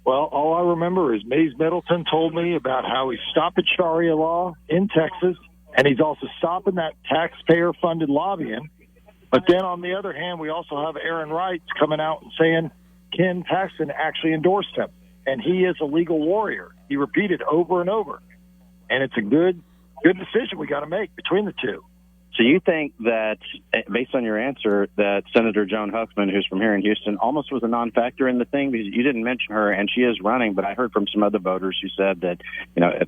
Well, all I remember is Mays Middleton told me about how he's stopping Sharia law in Texas, and he's also stopping that taxpayer-funded lobbying. But then on the other hand, we also have Aaron Wright coming out and saying Ken Paxton actually endorsed him, and he is a legal warrior. He repeated over and over. And it's a good decision we got to make between the two. So you think that, based on your answer, that Senator Joan Huffman, who's from here in Houston, almost was a non-factor in the thing? Because you didn't mention her, and she is running, but I heard from some other voters who said that,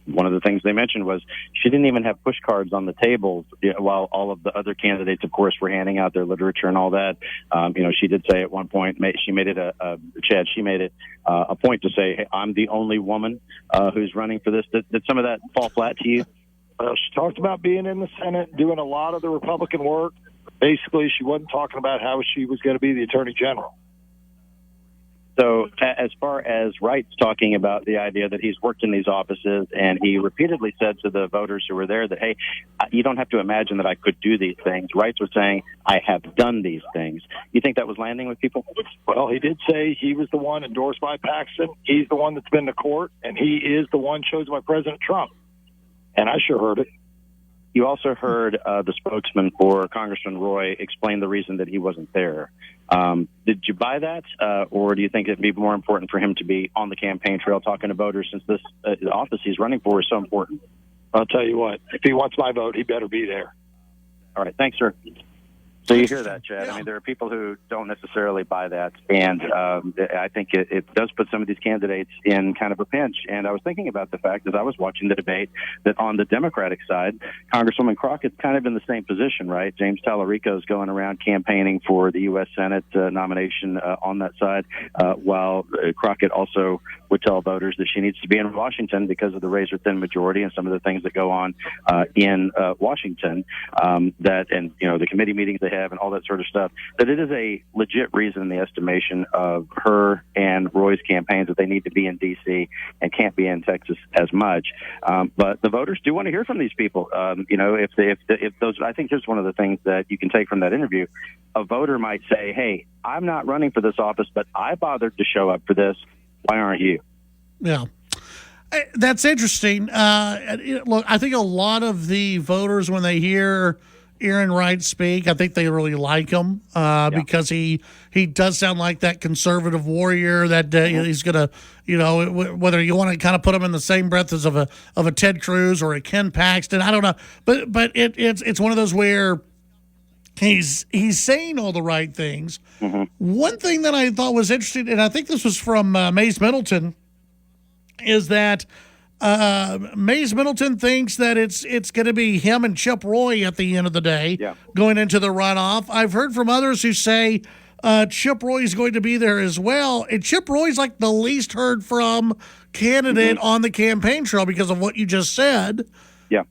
one of the things they mentioned was she didn't even have push cards on the tables, while all of the other candidates, of course, were handing out their literature and all that. She did say at one point, she made it a point to say, hey, I'm the only woman who's running for this. Did some of that fall flat to you? Well, she talked about being in the Senate, doing a lot of the Republican work. Basically, she wasn't talking about how she was going to be the Attorney General. So as far as Wright's talking about the idea that he's worked in these offices, and he repeatedly said to the voters who were there that, hey, you don't have to imagine that I could do these things. Wright was saying, I have done these things. You think that was landing with people? Well, he did say he was the one endorsed by Paxton. He's the one that's been to court, and he is the one chosen by President Trump. And I sure heard it. You also heard the spokesman for Congressman Roy explain the reason that he wasn't there. Did you buy that, or do you think it'd be more important for him to be on the campaign trail talking to voters, since this office he's running for is so important? I'll tell you what, if he wants my vote, he better be there. All right. Thanks, sir. So you hear that, Chad. Yeah. I mean, there are people who don't necessarily buy that, and I think it does put some of these candidates in kind of a pinch. And I was thinking about the fact, as I was watching the debate, that on the Democratic side, Congresswoman Crockett's kind of in the same position, right? James Tallarico's going around campaigning for the U.S. Senate nomination on that side, while Crockett also would tell voters that she needs to be in Washington because of the razor-thin majority and some of the things that go on in Washington, the committee meetings they have and all that sort of stuff, that it is a legit reason in the estimation of her and Roy's campaigns that they need to be in D.C. and can't be in Texas as much. But the voters do want to hear from these people. If those, I think here's one of the things that you can take from that interview. A voter might say, hey, I'm not running for this office, but I bothered to show up for this. Why aren't you? Yeah. That's interesting. Look, I think a lot of the voters, when they hear Aaron Wright speak, I think they really like him because he does sound like that conservative warrior that he's going to, whether you want to kind of put him in the same breath as of a Ted Cruz or a Ken Paxton, I don't know, but it's one of those where he's saying all the right things. Mm-hmm. One thing that I thought was interesting, and I think this was from Mays Middleton, is that Mays Middleton thinks that it's going to be him and Chip Roy at the end of the day going into the runoff. I've heard from others who say Chip Roy is going to be there as well. And Chip Roy's like the least heard from candidate on the campaign trail because of what you just said. Yeah.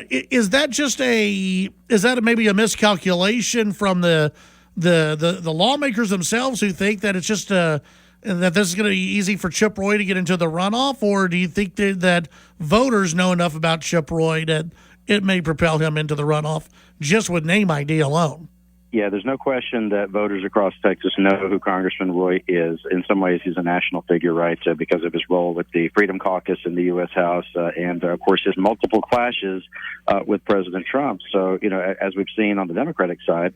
Is that maybe a miscalculation from the lawmakers themselves who think that it's just that this is going to be easy for Chip Roy to get into the runoff, or do you think that voters know enough about Chip Roy that it may propel him into the runoff just with name ID alone? Yeah, there's no question that voters across Texas know who Congressman Roy is. In some ways, he's a national figure, right, because of his role with the Freedom Caucus in the U.S. House and, of course, his multiple clashes with President Trump. So, as we've seen on the Democratic side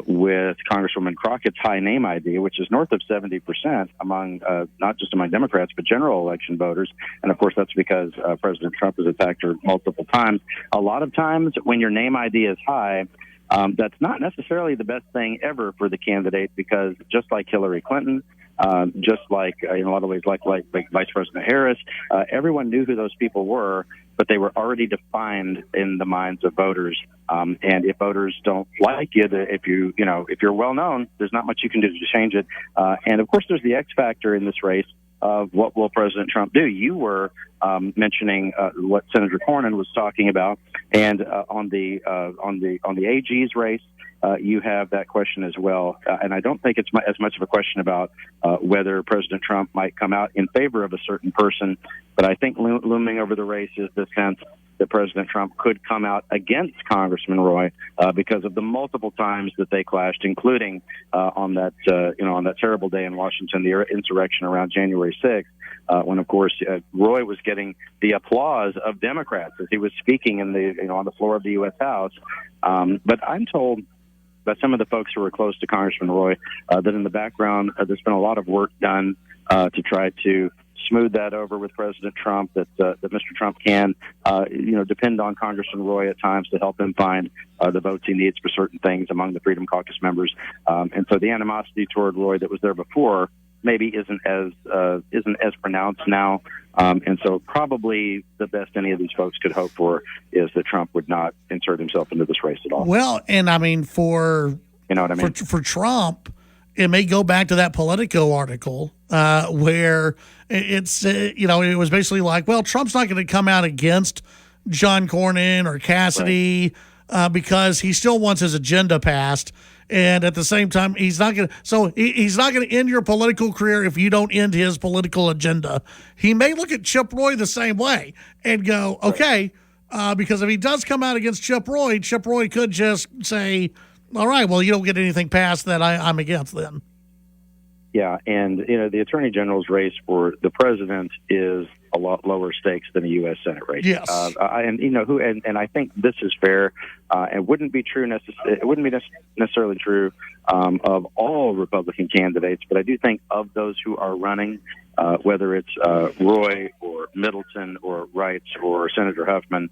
with Congresswoman Crockett's high name ID, which is north of 70% among not just among Democrats, but general election voters. And, of course, that's because President Trump has attacked her multiple times. A lot of times when your name ID is high, that's not necessarily the best thing ever for the candidate, because just like Hillary Clinton, just like in a lot of ways like Vice President Harris, everyone knew who those people were, but they were already defined in the minds of voters. And if voters don't like you, if you're well known, there's not much you can do to change it. And of course, there's the X factor in this race of what will President Trump do. You were mentioning what Senator Cornyn was talking about, and on the AG's race, you have that question as well. And I don't think it's as much of a question about whether President Trump might come out in favor of a certain person, but I think looming over the race is the sense that President Trump could come out against Congressman Roy because of the multiple times that they clashed, including on that terrible day in Washington, the insurrection around January 6th, when of course Roy was getting the applause of Democrats as he was speaking in on the floor of the U.S. House. But I'm told by some of the folks who are close to Congressman Roy that in the background there's been a lot of work done to try to smooth that over with President Trump, that Mr. Trump can, depend on Congressman Roy at times to help him find the votes he needs for certain things among the Freedom Caucus members. And so the animosity toward Roy that was there before maybe isn't as pronounced now. And so probably the best any of these folks could hope for is that Trump would not insert himself into this race at all. Well, and I mean, for Trump, it may go back to that Politico article where it's, it was basically like, well, Trump's not going to come out against John Cornyn or Cassidy because he still wants his agenda passed. And at the same time, he's not going to end your political career if you don't end his political agenda. He may look at Chip Roy the same way and go, okay, because if he does come out against Chip Roy could just say, all right, well, you don't get anything passed that I'm against then. Yeah, and the Attorney General's race for the president is a lot lower stakes than a U.S. Senate race. Yes, and I think this is fair. It wouldn't be true. It wouldn't be necessarily true of all Republican candidates, but I do think of those who are running, whether it's Roy or Middleton or Wrights or Senator Huffman,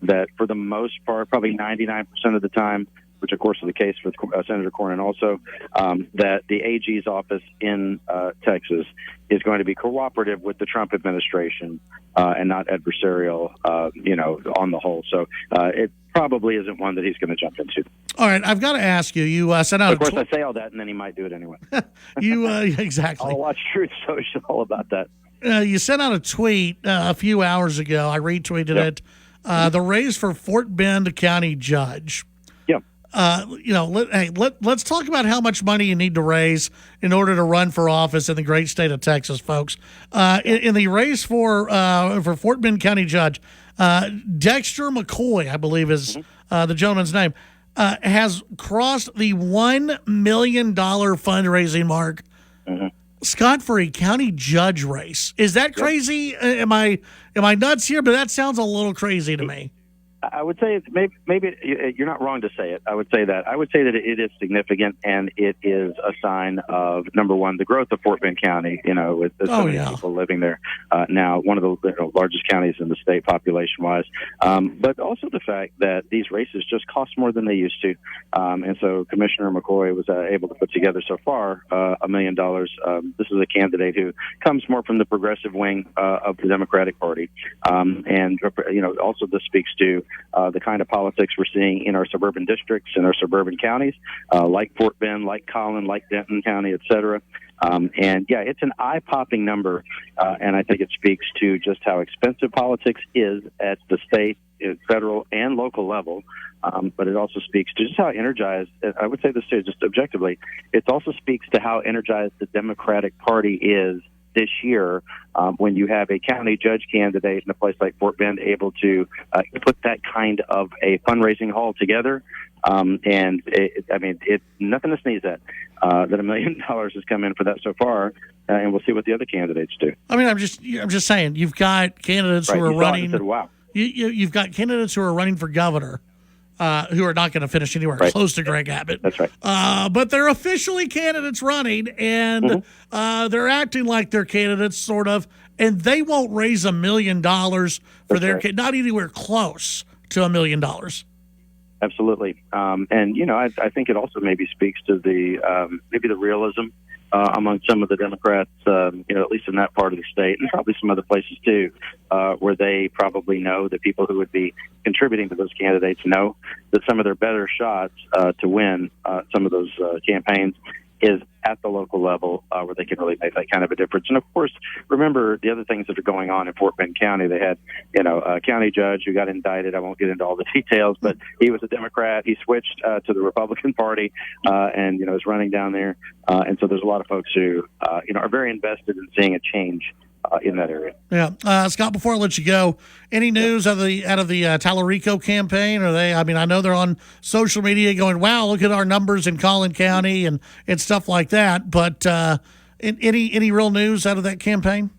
that for the most part, probably 99% of the time, which of course is the case for Senator Cornyn also, that the AG's office in Texas is going to be cooperative with the Trump administration and not adversarial, on the whole. So it probably isn't one that he's going to jump into. All right, I've got to ask you. You sent out. Of course, I say all that, and then he might do it anyway. Exactly. I'll watch Truth Social about that. You sent out a tweet a few hours ago. I retweeted it. The race for Fort Bend County Judge. Let's talk about how much money you need to raise in order to run for office in the great state of Texas, folks. In the race for Fort Bend County Judge, Dexter McCoy, I believe is the gentleman's name, has crossed the $1 million fundraising mark. Scott, for a county judge race, is that crazy? Am I nuts here? But that sounds a little crazy to me. I would say it's maybe you're not wrong to say it. I would say that it is significant, and it is a sign of, number one, the growth of Fort Bend County. With so many people living there now, one of the largest counties in the state population-wise. But also the fact that these races just cost more than they used to, and so Commissioner McCoy was able to put together so far $1 million. This is a candidate who comes more from the progressive wing of the Democratic Party, and also this speaks to the kind of politics we're seeing in our suburban districts, in our suburban counties, like Fort Bend, like Collin, like Denton County, et cetera. It's an eye-popping number, and I think it speaks to just how expensive politics is at the state, federal, and local level. But it also speaks to just how energized, I would say this too, just objectively, it also speaks to how energized the Democratic Party is this year, when you have a county judge candidate in a place like Fort Bend able to put that kind of a fundraising haul together. Nothing to sneeze at. That $1 million has come in for that so far, and we'll see what the other candidates do. I mean, I'm just saying, you've got candidates who are running. Said, wow. You've got candidates who are running for governor. Who are not going to finish anywhere close to Greg Abbott. That's right. But they're officially candidates running, and they're acting like they're candidates, sort of, and they won't raise $1 million for their not anywhere close to $1 million. Absolutely. I think it also maybe speaks to the maybe the realism among some of the Democrats, at least in that part of the state, and probably some other places too, where they probably know that people who would be contributing to those candidates know that some of their better shots to win some of those campaigns is at the local level, where they can really make that kind of a difference. And of course, remember the other things that are going on in Fort Bend County. They had, a county judge who got indicted. I won't get into all the details, but he was a Democrat. He switched to the Republican Party, and is running down there. And so there's a lot of folks who, are very invested in seeing a change in that area. Yeah, Scott. Before I let you go, any news out of the Tallarico campaign? Are they? I mean, I know they're on social media going, "Wow, look at our numbers in Collin County," and stuff like that. But any real news out of that campaign?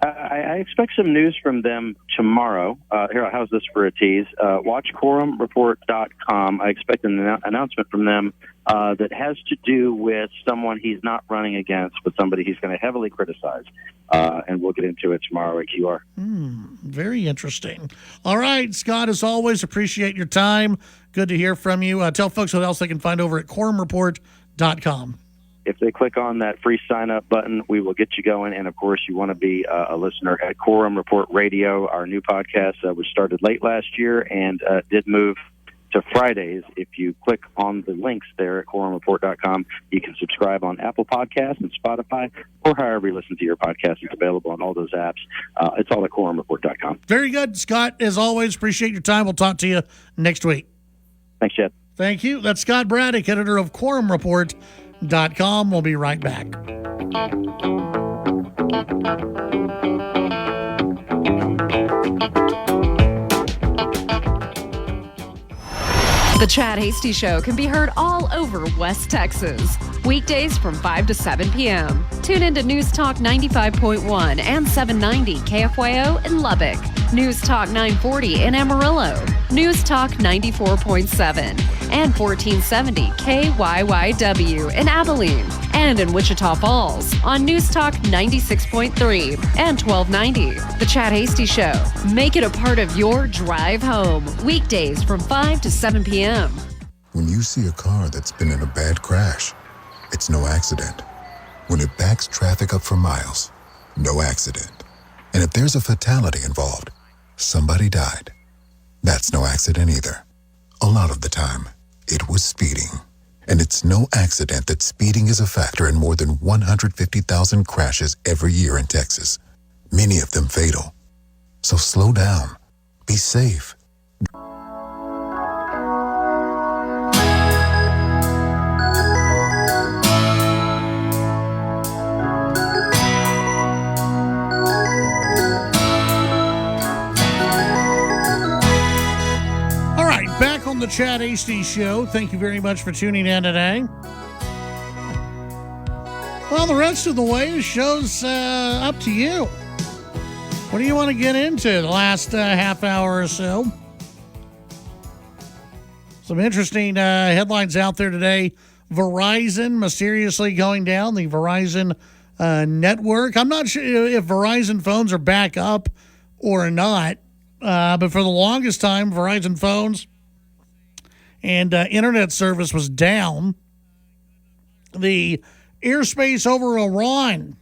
I expect some news from them tomorrow. Here, how's this for a tease? Watch quorumreport.com. I expect an announcement from them that has to do with someone he's not running against, but somebody he's going to heavily criticize. And we'll get into it tomorrow at QR. Very interesting. All right, Scott, as always, appreciate your time. Good to hear from you. Tell folks what else they can find over at quorumreport.com. If they click on that free sign-up button, we will get you going. And, of course, you want to be a listener at Quorum Report Radio, our new podcast, which started late last year and did move to Fridays. If you click on the links there at quorumreport.com, you can subscribe on Apple Podcasts and Spotify, or however you listen to your podcast. It's available on all those apps. It's all at quorumreport.com. Very good, Scott. As always, appreciate your time. We'll talk to you next week. Thanks, Chad. Thank you. That's Scott Braddock, editor of quorumreport.com. We'll be right back. The Chad Hasty Show can be heard all over West Texas. Weekdays from 5 to 7 p.m. Tune into News Talk 95.1 and 790 KFYO in Lubbock. News Talk 940 in Amarillo. News Talk 94.7 and 1470 KYYW in Abilene. And in Wichita Falls on News Talk 96.3 and 1290. The Chad Hasty Show. Make it a part of your drive home. Weekdays from 5 to 7 p.m. When you see a car that's been in a bad crash, it's no accident. When it backs traffic up for miles, no accident. And if there's a fatality involved, somebody died. That's no accident either. A lot of the time, it was speeding. And it's no accident that speeding is a factor in more than 150,000 crashes every year in Texas, many of them fatal. So slow down. Be safe. Back on the Chad Hasty Show. Thank you very much for tuning in today. Well, the rest of the way, the show's up to you. What do you want to get into the last half hour or so? Some interesting headlines out there today. Verizon mysteriously going down, the Verizon network. I'm not sure if Verizon phones are back up or not, but for the longest time, Verizon phones and internet service was down. The airspace over Iran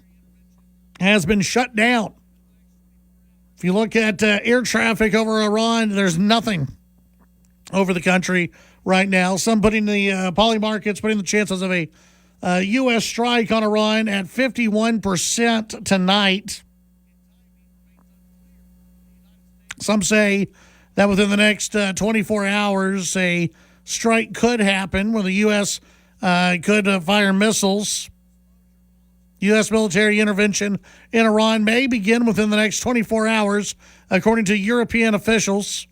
has been shut down. If you look at air traffic over Iran, there's nothing over the country right now. Some putting the poly markets, putting the chances of a U.S. strike on Iran at 51% tonight. Some say that within the next 24 hours, a strike could happen where the U.S. could fire missiles. U.S. military intervention in Iran may begin within the next 24 hours, according to European officials.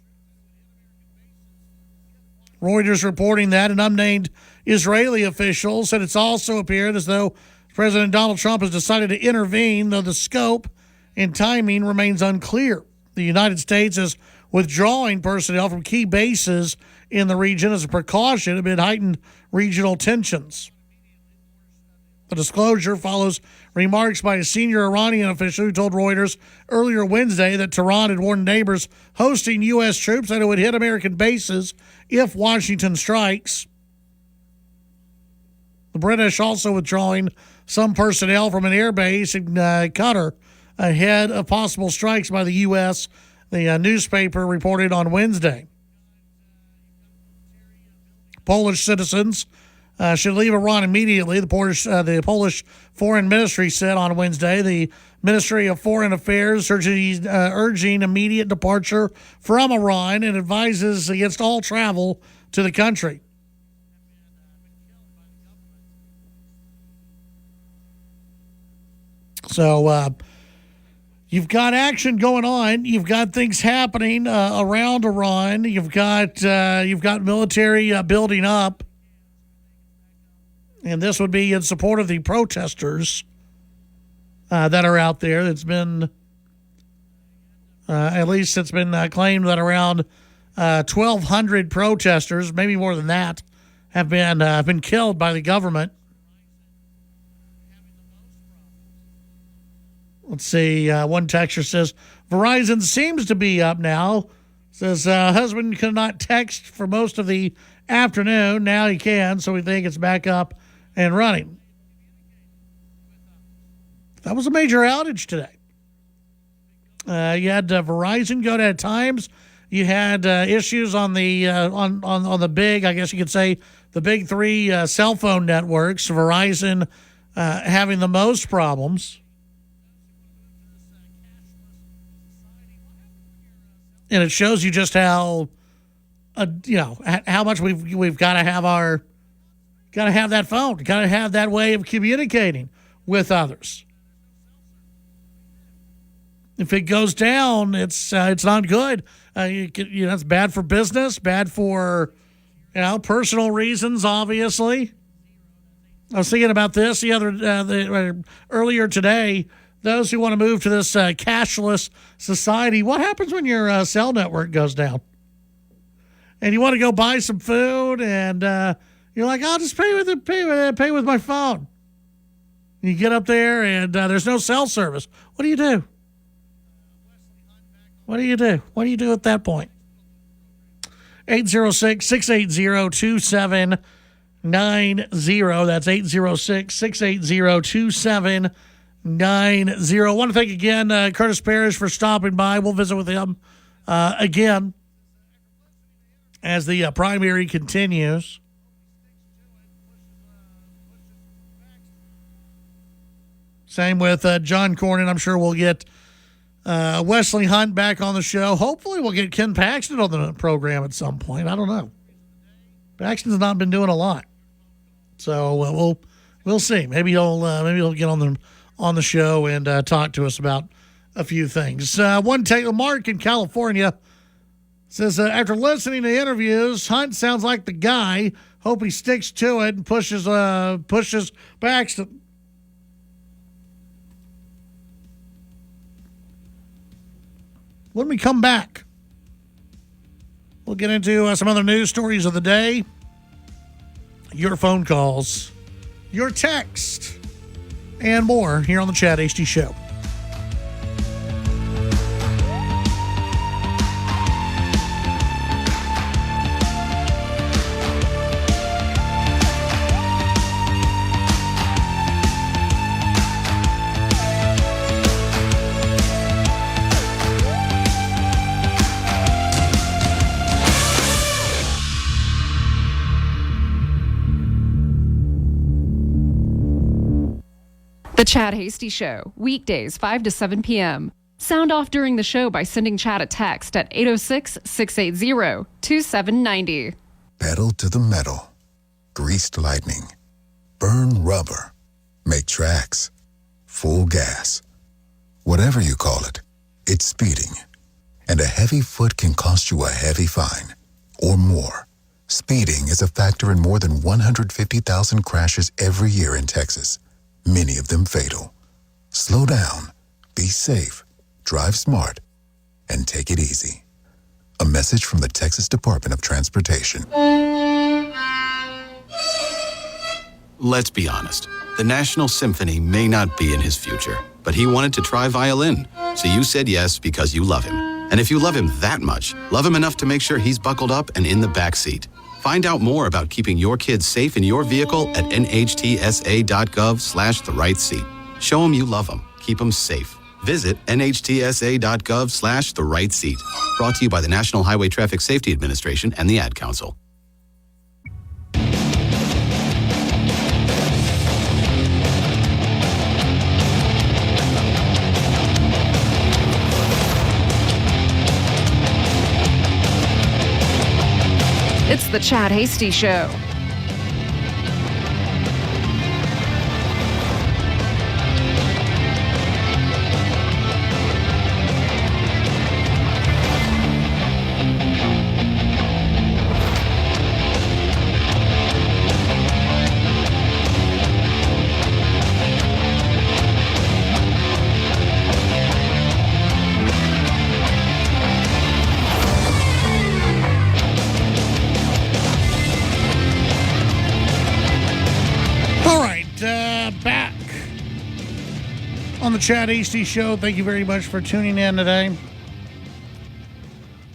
Reuters reporting that an unnamed Israeli official said it's also appeared as though President Donald Trump has decided to intervene, though the scope and timing remains unclear. The United States is withdrawing personnel from key bases in the region as a precaution amid heightened regional tensions. The disclosure follows remarks by a senior Iranian official who told Reuters earlier Wednesday that Tehran had warned neighbors hosting U.S. troops that it would hit American bases if Washington strikes. The British also withdrawing some personnel from an air base in Qatar ahead of possible strikes by the U.S., the newspaper reported on Wednesday. Polish citizens should leave Iran immediately, the Polish Foreign Ministry said on Wednesday. The Ministry of Foreign Affairs urging immediate departure from Iran and advises against all travel to the country. So you've got action going on. You've got things happening around Iran. You've got military building up. And this would be in support of the protesters that are out there. It's been At least it's been claimed that around 1,200 protesters, maybe more than that, have been killed by the government. Let's see. One texter says, Verizon seems to be up now. Says, husband could not text for most of the afternoon. Now he can, so we think it's back up and running. That was a major outage today. You had Verizon go down at times. You had issues on the on the big, I guess you could say, the big three cell phone networks. Verizon having the most problems. And it shows you just how, how much we've got to have that phone, got to have that way of communicating with others. If it goes down, it's not good. It's bad for business, bad for personal reasons. Obviously, I was thinking about this earlier today. Those who want to move to this cashless society, what happens when your cell network goes down? And you want to go buy some food, and you're like, I'll just pay with my phone. You get up there, and there's no cell service. What do you do? What do you do? What do you do at that point? 806-680-2790. That's 806-680-2790. I want to thank again Curtis Parrish for stopping by. We'll visit with him again as the primary continues. Same with John Cornyn. I'm sure we'll get Wesley Hunt back on the show. Hopefully we'll get Ken Paxton on the program at some point. I don't know. Paxton's not been doing a lot. So we'll see. Maybe he'll get on the show and talk to us about a few things. Mark in California says, after listening to interviews, Hunt sounds like the guy. Hope he sticks to it and pushes Paxton. When we come back, we'll get into some other news stories of the day, your phone calls, your text, and more here on the Chad HD Show. The Chad Hasty Show, weekdays 5 to 7 p.m. Sound off during the show by sending Chad a text at 806-680-2790. Pedal to the metal. Greased lightning. Burn rubber. Make tracks. Full gas. Whatever you call it, it's speeding. And a heavy foot can cost you a heavy fine. Or more. Speeding is a factor in more than 150,000 crashes every year in Texas. Many of them fatal. Slow down, be safe, drive smart, and take it easy. A message from the Texas Department of Transportation. Let's be honest. The National Symphony may not be in his future, but he wanted to try violin. So you said yes because you love him. And if you love him that much, love him enough to make sure he's buckled up and in the back seat. Find out more about keeping your kids safe in your vehicle at nhtsa.gov/the-right-seat. Show them you love them. Keep them safe. Visit nhtsa.gov/the-right-seat. Brought to you by the National Highway Traffic Safety Administration and the Ad Council. It's the Chad Hasty Show. on the Chad Hasty Show. Thank you very much for tuning in today.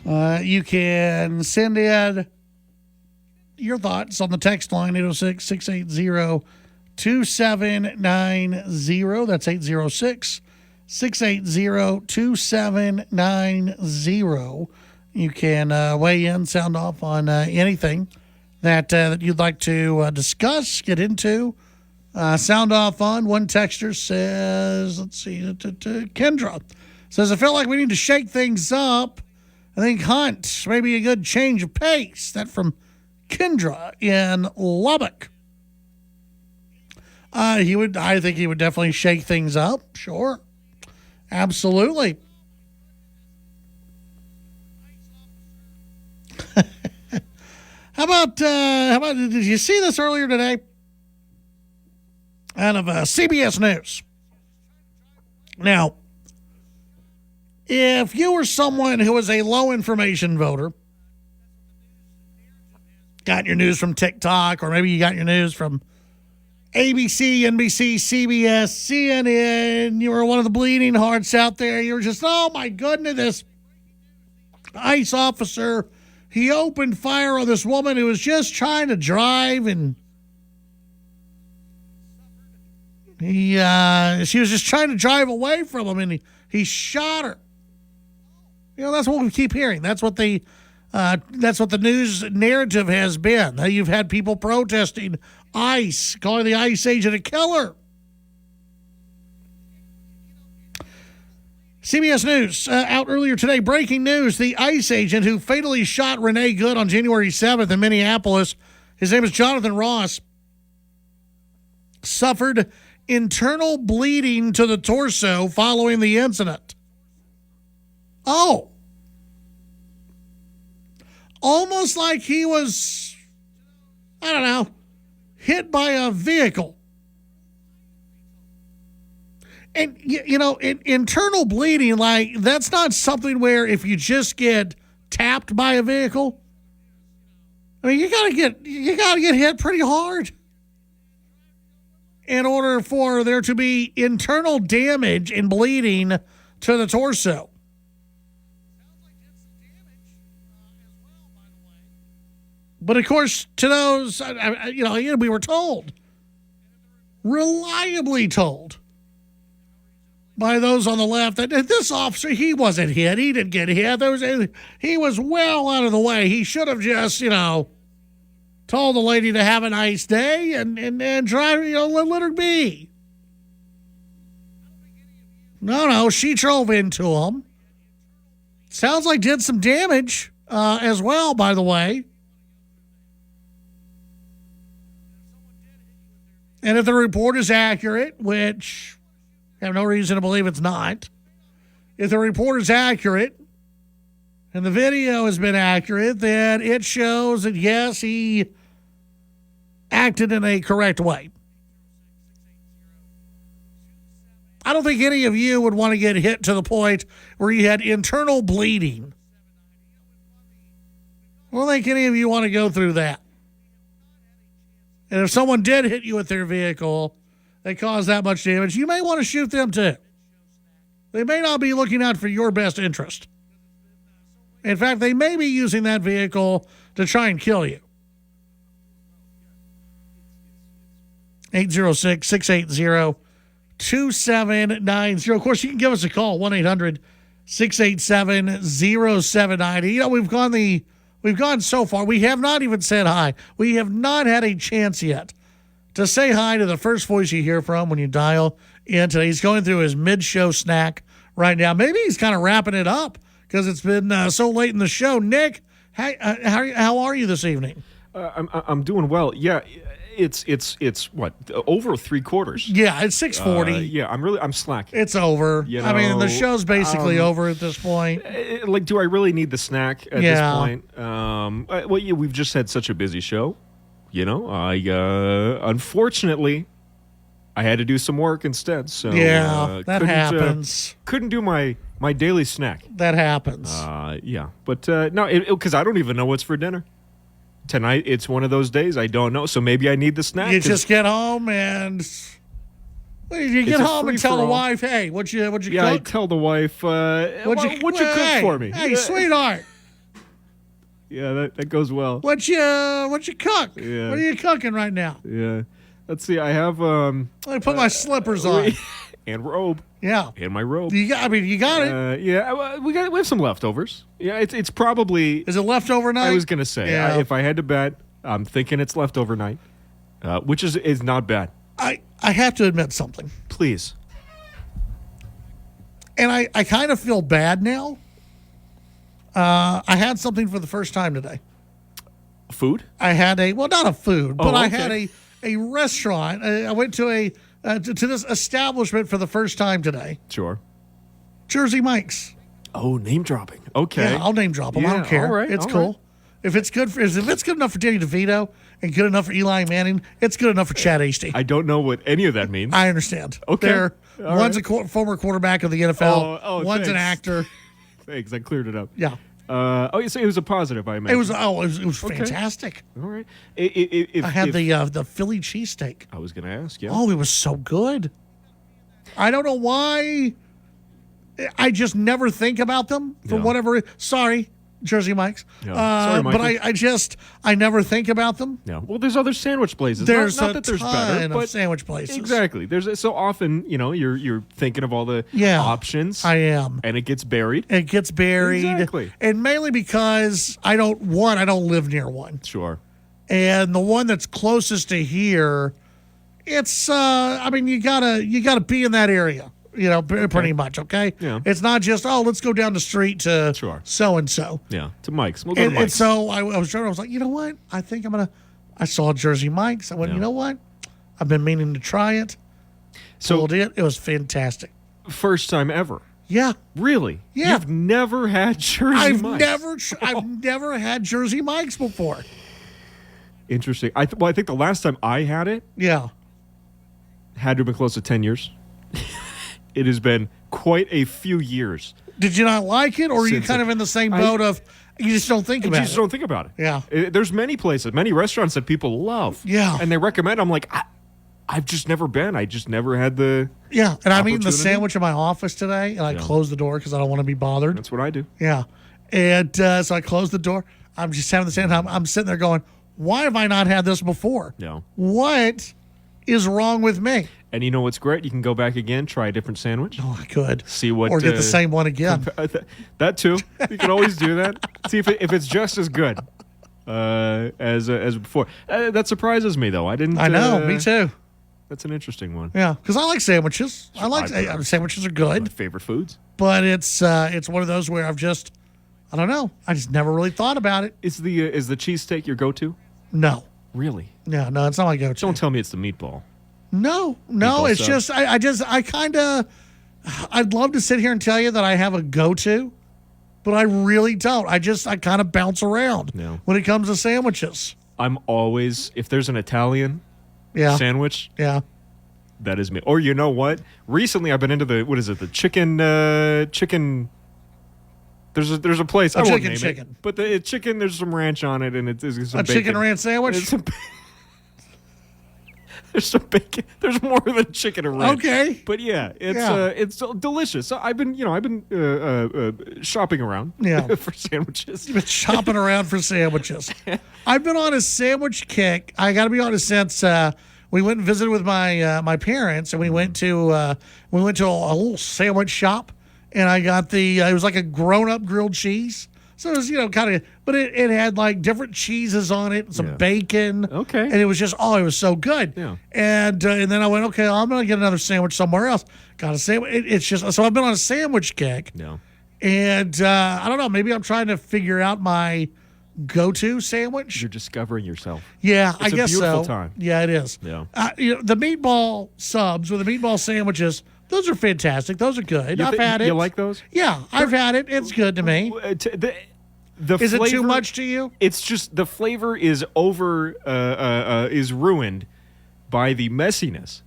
You can send in your thoughts on the text line, 806-680-2790. That's 806-680-2790. You can weigh in, sound off on anything that you'd like to discuss, get into, sound off on. One texter says, let's see, Kendra says, I feel like we need to shake things up. I think Hunt may be a good change of pace. That from Kendra in Lubbock. I think he would definitely shake things up. Sure. Absolutely. How about, did you see this earlier today? Out of CBS News. Now, if you were someone who was a low information voter, got your news from TikTok, or maybe you got your news from ABC, NBC, CBS, CNN, you were one of the bleeding hearts out there, you were just, oh my goodness, this ICE officer, he opened fire on this woman who was just trying to drive, and she was just trying to drive away from him, and he shot her. You know, that's what we keep hearing. That's what the news narrative has been. You've had people protesting ICE, calling the ICE agent a killer. CBS News out earlier today, breaking news. The ICE agent who fatally shot Renee Good on January 7th in Minneapolis, his name is Jonathan Ross, suffered internal bleeding to the torso following the incident. Oh. Almost like he was, I don't know, hit by a vehicle. And, you know, internal bleeding, like, that's not something where if you just get tapped by a vehicle, I mean, you gotta get hit pretty hard in order for there to be internal damage and bleeding to the torso. But, of course, to those, you know, we were told, reliably told, by those on the left that this officer, he wasn't hit. He didn't get hit. He was well out of the way. He should have just, you know, told the lady to have a nice day and drive, you know, let her be. No, she drove into him. Sounds like did some damage as well, by the way. And if the report is accurate, which I have no reason to believe it's not, if the report is accurate and the video has been accurate, then it shows that, yes, he acted in a correct way. I don't think any of you would want to get hit to the point where you had internal bleeding. I don't think any of you want to go through that. And if someone did hit you with their vehicle, they caused that much damage, you may want to shoot them too. They may not be looking out for your best interest. In fact, they may be using that vehicle to try and kill you. 806-680-2790. Of course, you can give us a call, 1-800-687-0790. You know, we've gone so far. We have not even said hi. We have not had a chance yet to say hi to the first voice you hear from when you dial in today. He's going through his mid-show snack right now. Maybe he's kind of wrapping it up because it's been so late in the show. Nick, how are you this evening? I'm doing well. Yeah, it's what, over 3/4. Yeah, it's 6:40. Yeah, I'm slacking. It's over. You know, I mean, the show's basically over at this point. Like, do I really need the snack at this point? Well, yeah, we've just had such a busy show. You know, unfortunately, I had to do some work instead. So yeah, that happens. Couldn't do my daily snack. That happens. Yeah, but no, because I don't even know what's for dinner tonight. It's one of those days I don't know. So maybe I need the snack. You just get home and You get home and tell the wife, hey, what you cook? Yeah, I tell the wife, what'd you cook for me? Hey, sweetheart. Yeah, that goes well. What you cook? Yeah. What are you cooking right now? Yeah. Let's see. I have Let me put my slippers on. And robe. Yeah. And my robe. You got it. Yeah. We have some leftovers. Yeah. It's probably. Is it leftover night? I was gonna say. Yeah. If I had to bet, I'm thinking it's leftover night, which is not bad. I have to admit something. Please. And I kind of feel bad now. I had something for the first time today. Food? I had not a food, but I okay. had a restaurant. I went to to this establishment for the first time today. Sure. Jersey Mike's. Oh, name dropping. Okay. Yeah, I'll name drop them. I don't care. All right, it's all cool. right. If it's good enough for Danny DeVito and good enough for Eli Manning, it's good enough for Chad Hasty. I don't know what any of that means. I understand. Okay. One's a former quarterback of the NFL. One's an actor. Thanks. I cleared it up. Yeah. You say it was a positive, I imagine. It was fantastic. All right. I had the Philly cheesesteak. I was going to ask, yeah. Oh, it was so good. I don't know why. I just never think about them for whatever. Sorry, Jersey Mike's. Yeah. Sorry, Michael. But I never think about them. No. Well, there's other sandwich places. There's not a that there's ton better, but of sandwich places. Exactly. There's so often, you're thinking of all the options. I am. And it gets buried. Exactly. And mainly because I don't live near one. Sure. And the one that's closest to here, it's you gotta be in that area. Pretty much, okay? Yeah. It's not just, let's go down the street to so-and-so. Yeah, to Mike's. We'll go to Mike's. And so I was like, you know what? I think I saw Jersey Mike's. I went, you know what? I've been meaning to try it. So it was fantastic. First time ever. Yeah. Really? Yeah. You've never had Jersey Mike's? I've never had Jersey Mike's before. Interesting. I think the last time I had it had to have been close to 10 years. It has been quite a few years. Did you not like it, or are you kind of in the same boat of you just don't think about it? You just don't think about it. Yeah. There's many places, many restaurants that people love. Yeah. And they recommend. I'm like, I've just never been. I just never had the Yeah. And I'm eating the sandwich in my office today, and I close the door because I don't want to be bothered. That's what I do. Yeah. And so I close the door. I'm just having the sandwich. I'm sitting there going, why have I not had this before? No. What is wrong with me? And you know what's great? You can go back again, try a different sandwich. Oh, I could. See what, or get the same one again. That too. You can always do that. See if it's just as good as before. That surprises me, though. I know. Me too. That's an interesting one. Yeah, because I like sandwiches. Sandwiches are good. My favorite foods. But it's one of those where I don't know. I just never really thought about it. Is the cheesesteak your go-to? No. Really? Yeah, no, it's not my go-to. Don't tell me it's the meatball. No, it's just I'd love to sit here and tell you that I have a go-to, but I really don't. I kind of bounce around when it comes to sandwiches. I'm always, if there's an Italian sandwich, that is me. Or you know what? Recently I've been into the chicken. There's a place. I won't name it, but the chicken. There's some ranch on it, and it's some bacon. Chicken ranch sandwich. There's some bacon. There's more than chicken and ranch. Okay, but it's delicious. So I've been shopping around for sandwiches. You've been shopping around for sandwiches. I've been on a sandwich kick. I got to be honest. Since we went and visited with my parents, and we went to a little sandwich shop, and I got it was like a grown up grilled cheese. So it was, kind of, but it had like different cheeses on it, and some bacon. Okay. And it was just, it was so good. Yeah. And then I went, okay, I'm going to get another sandwich somewhere else. Got a sandwich. It's just, so I've been on a sandwich kick. No. And I don't know, maybe I'm trying to figure out my go-to sandwich. You're discovering yourself. Yeah, it's I guess so. It's a beautiful time. Yeah, it is. Yeah. The meatball subs or the meatball sandwiches, those are fantastic. Those are good. I've had it. You like those? Yeah, I've had it. It's good to me. Is it too much to you? It's just the flavor is is ruined by the messiness.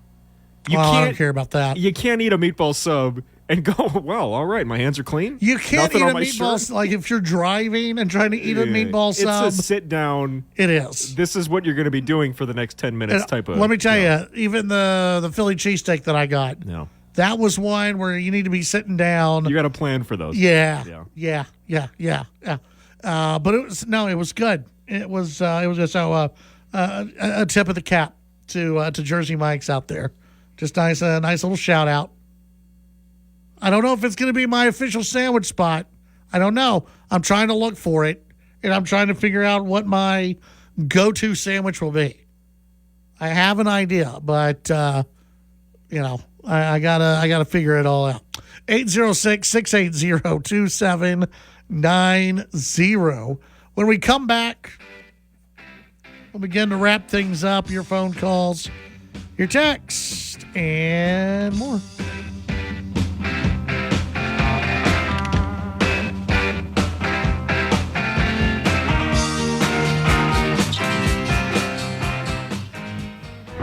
I don't care about that. You can't eat a meatball sub and go, well, all right, my hands are clean. You can't Nothing eat on a my meatball, shirt. like if you're driving and trying to eat a meatball sub. It's a sit down. It is. This is what you're going to be doing for the next 10 minutes type of. Let me tell you, even the Philly cheesesteak that I got, No. that was one where you need to be sitting down. You got to plan for those. Yeah. But it was good. It was just a tip of the cap to Jersey Mike's out there. Just nice little shout out. I don't know if it's going to be my official sandwich spot. I don't know. I'm trying to look for it, and I'm trying to figure out what my go-to sandwich will be. I have an idea, but I gotta figure it all out. 806-680-2790. When we come back, we'll begin to wrap things up. Your phone calls, your text, and more.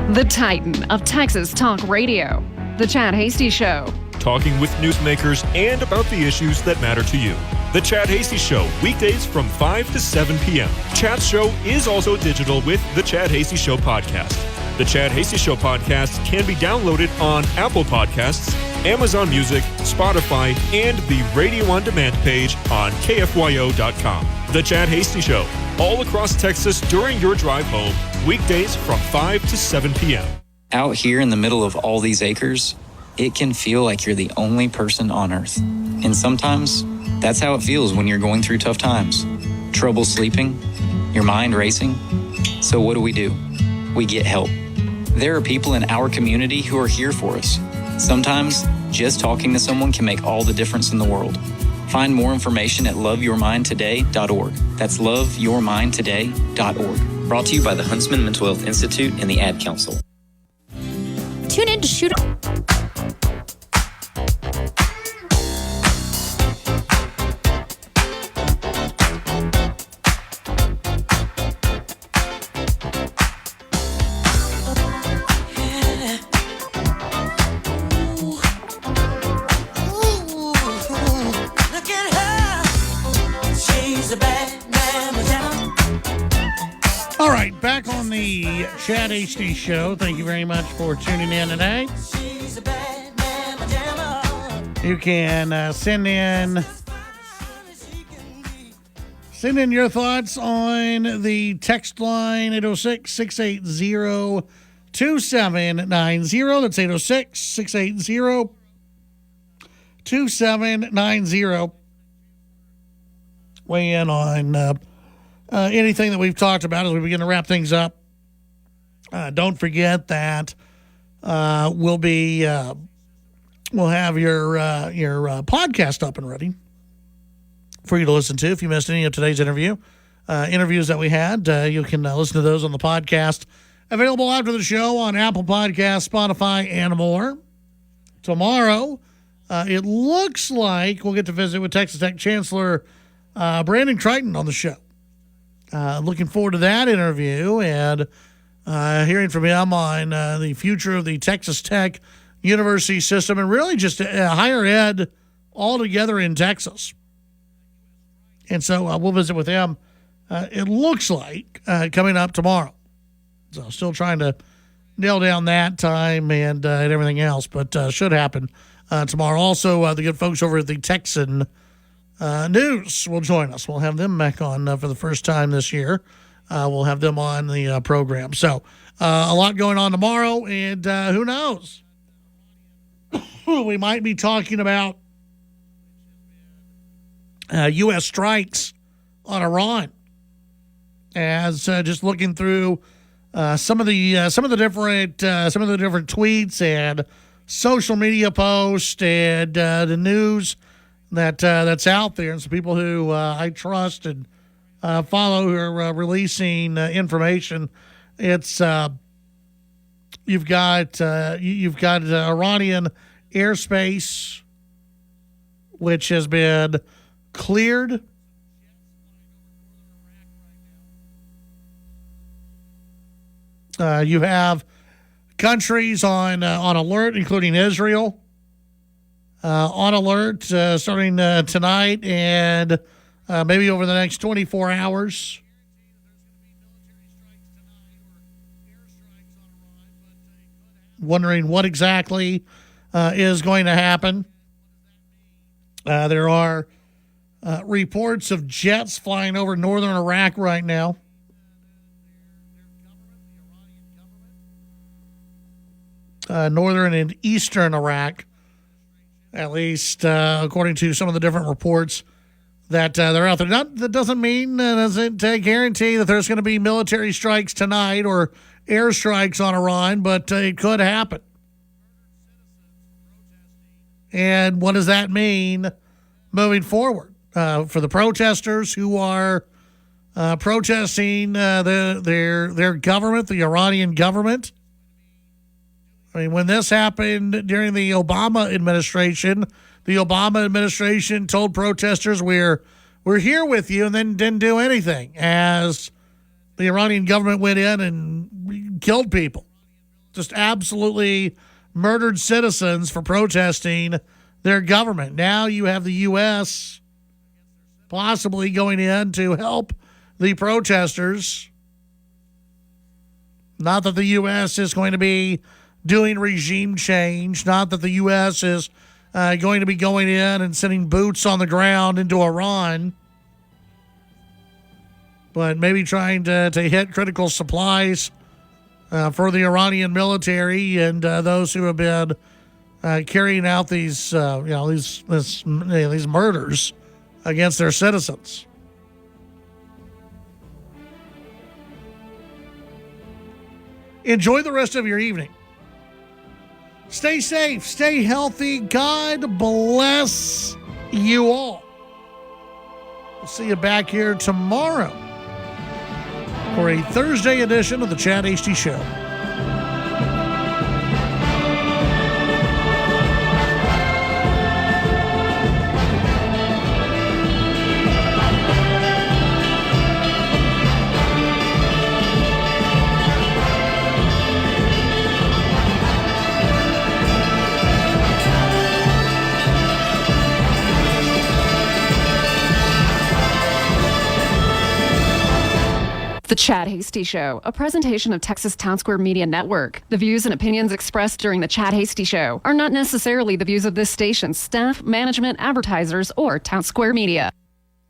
The Titan of Texas Talk Radio. The Chad Hasty Show. Talking with newsmakers and about the issues that matter to you. The Chad Hasty Show, weekdays from 5 to 7 p.m. Chad's show is also digital with the Chad Hasty Show podcast. The Chad Hasty Show podcast can be downloaded on Apple Podcasts, Amazon Music, Spotify, and the Radio On Demand page on KFYO.com. The Chad Hasty Show, all across Texas during your drive home, weekdays from 5 to 7 p.m. Out here in the middle of all these acres, it can feel like you're the only person on Earth. And sometimes, that's how it feels when you're going through tough times. Trouble sleeping, your mind racing. So what do? We get help. There are people in our community who are here for us. Sometimes, just talking to someone can make all the difference in the world. Find more information at loveyourmindtoday.org. That's loveyourmindtoday.org. Brought to you by the Huntsman Mental Health Institute and the Ad Council. Tune in to Shoot. All right, back on the Chad HD Show. Thank you very much for tuning in today. You can send in your thoughts on the text line 806-680-2790. That's 806-680-2790. Weigh in on anything that we've talked about as we begin to wrap things up. Don't forget that we'll have your podcast up and ready for you to listen to. If you missed any of today's interviews that we had, you can listen to those on the podcast. Available after the show on Apple Podcasts, Spotify, and more. Tomorrow, it looks like we'll get to visit with Texas Tech Chancellor Brandon Crichton on the show. Looking forward to that interview and hearing from him on the future of the Texas Tech University system and really just higher ed altogether in Texas. And so we'll visit with him, it looks like, coming up tomorrow. So still trying to nail down that time and everything else, but should happen tomorrow. Also, the good folks over at the Texan News will join us. We'll have them back on for the first time this year. We'll have them on the program. So a lot going on tomorrow, and who knows? We might be talking about U.S. strikes on Iran. As just looking through some of the different tweets and social media posts and the news that's out there, and some people who I trust and follow who are releasing information. It's you've got Iranian airspace, which has been cleared. You have countries on alert, including Israel, on alert starting tonight and maybe over the next 24 hours. Wondering what exactly is going to happen. There are reports of jets flying over northern Iraq right now. Northern and eastern Iraq, at least according to some of the different reports that they're out there. That doesn't mean, doesn't guarantee that there's going to be military strikes tonight or airstrikes on Iran, but it could happen. And what does that mean moving forward for the protesters who are protesting their government, the Iranian government? I mean, when this happened during the Obama administration told protesters, we're here with you, and then didn't do anything as the Iranian government went in and killed people. Just absolutely murdered citizens for protesting their government. Now you have the U.S. possibly going in to help the protesters. Not that the U.S. is going to be doing regime change, not that the U.S. is going to be going in and sending boots on the ground into Iran, but maybe trying to hit critical supplies for the Iranian military and those who have been carrying out these murders against their citizens. Enjoy the rest of your evening. Stay safe, stay healthy. God bless you all. We'll see you back here tomorrow for a Thursday edition of the Chad Hasty Show. The Chad Hasty Show, a presentation of Texas Town Square Media Network. The views and opinions expressed during the Chad Hasty Show are not necessarily the views of this station's staff, management, advertisers, or Town Square Media.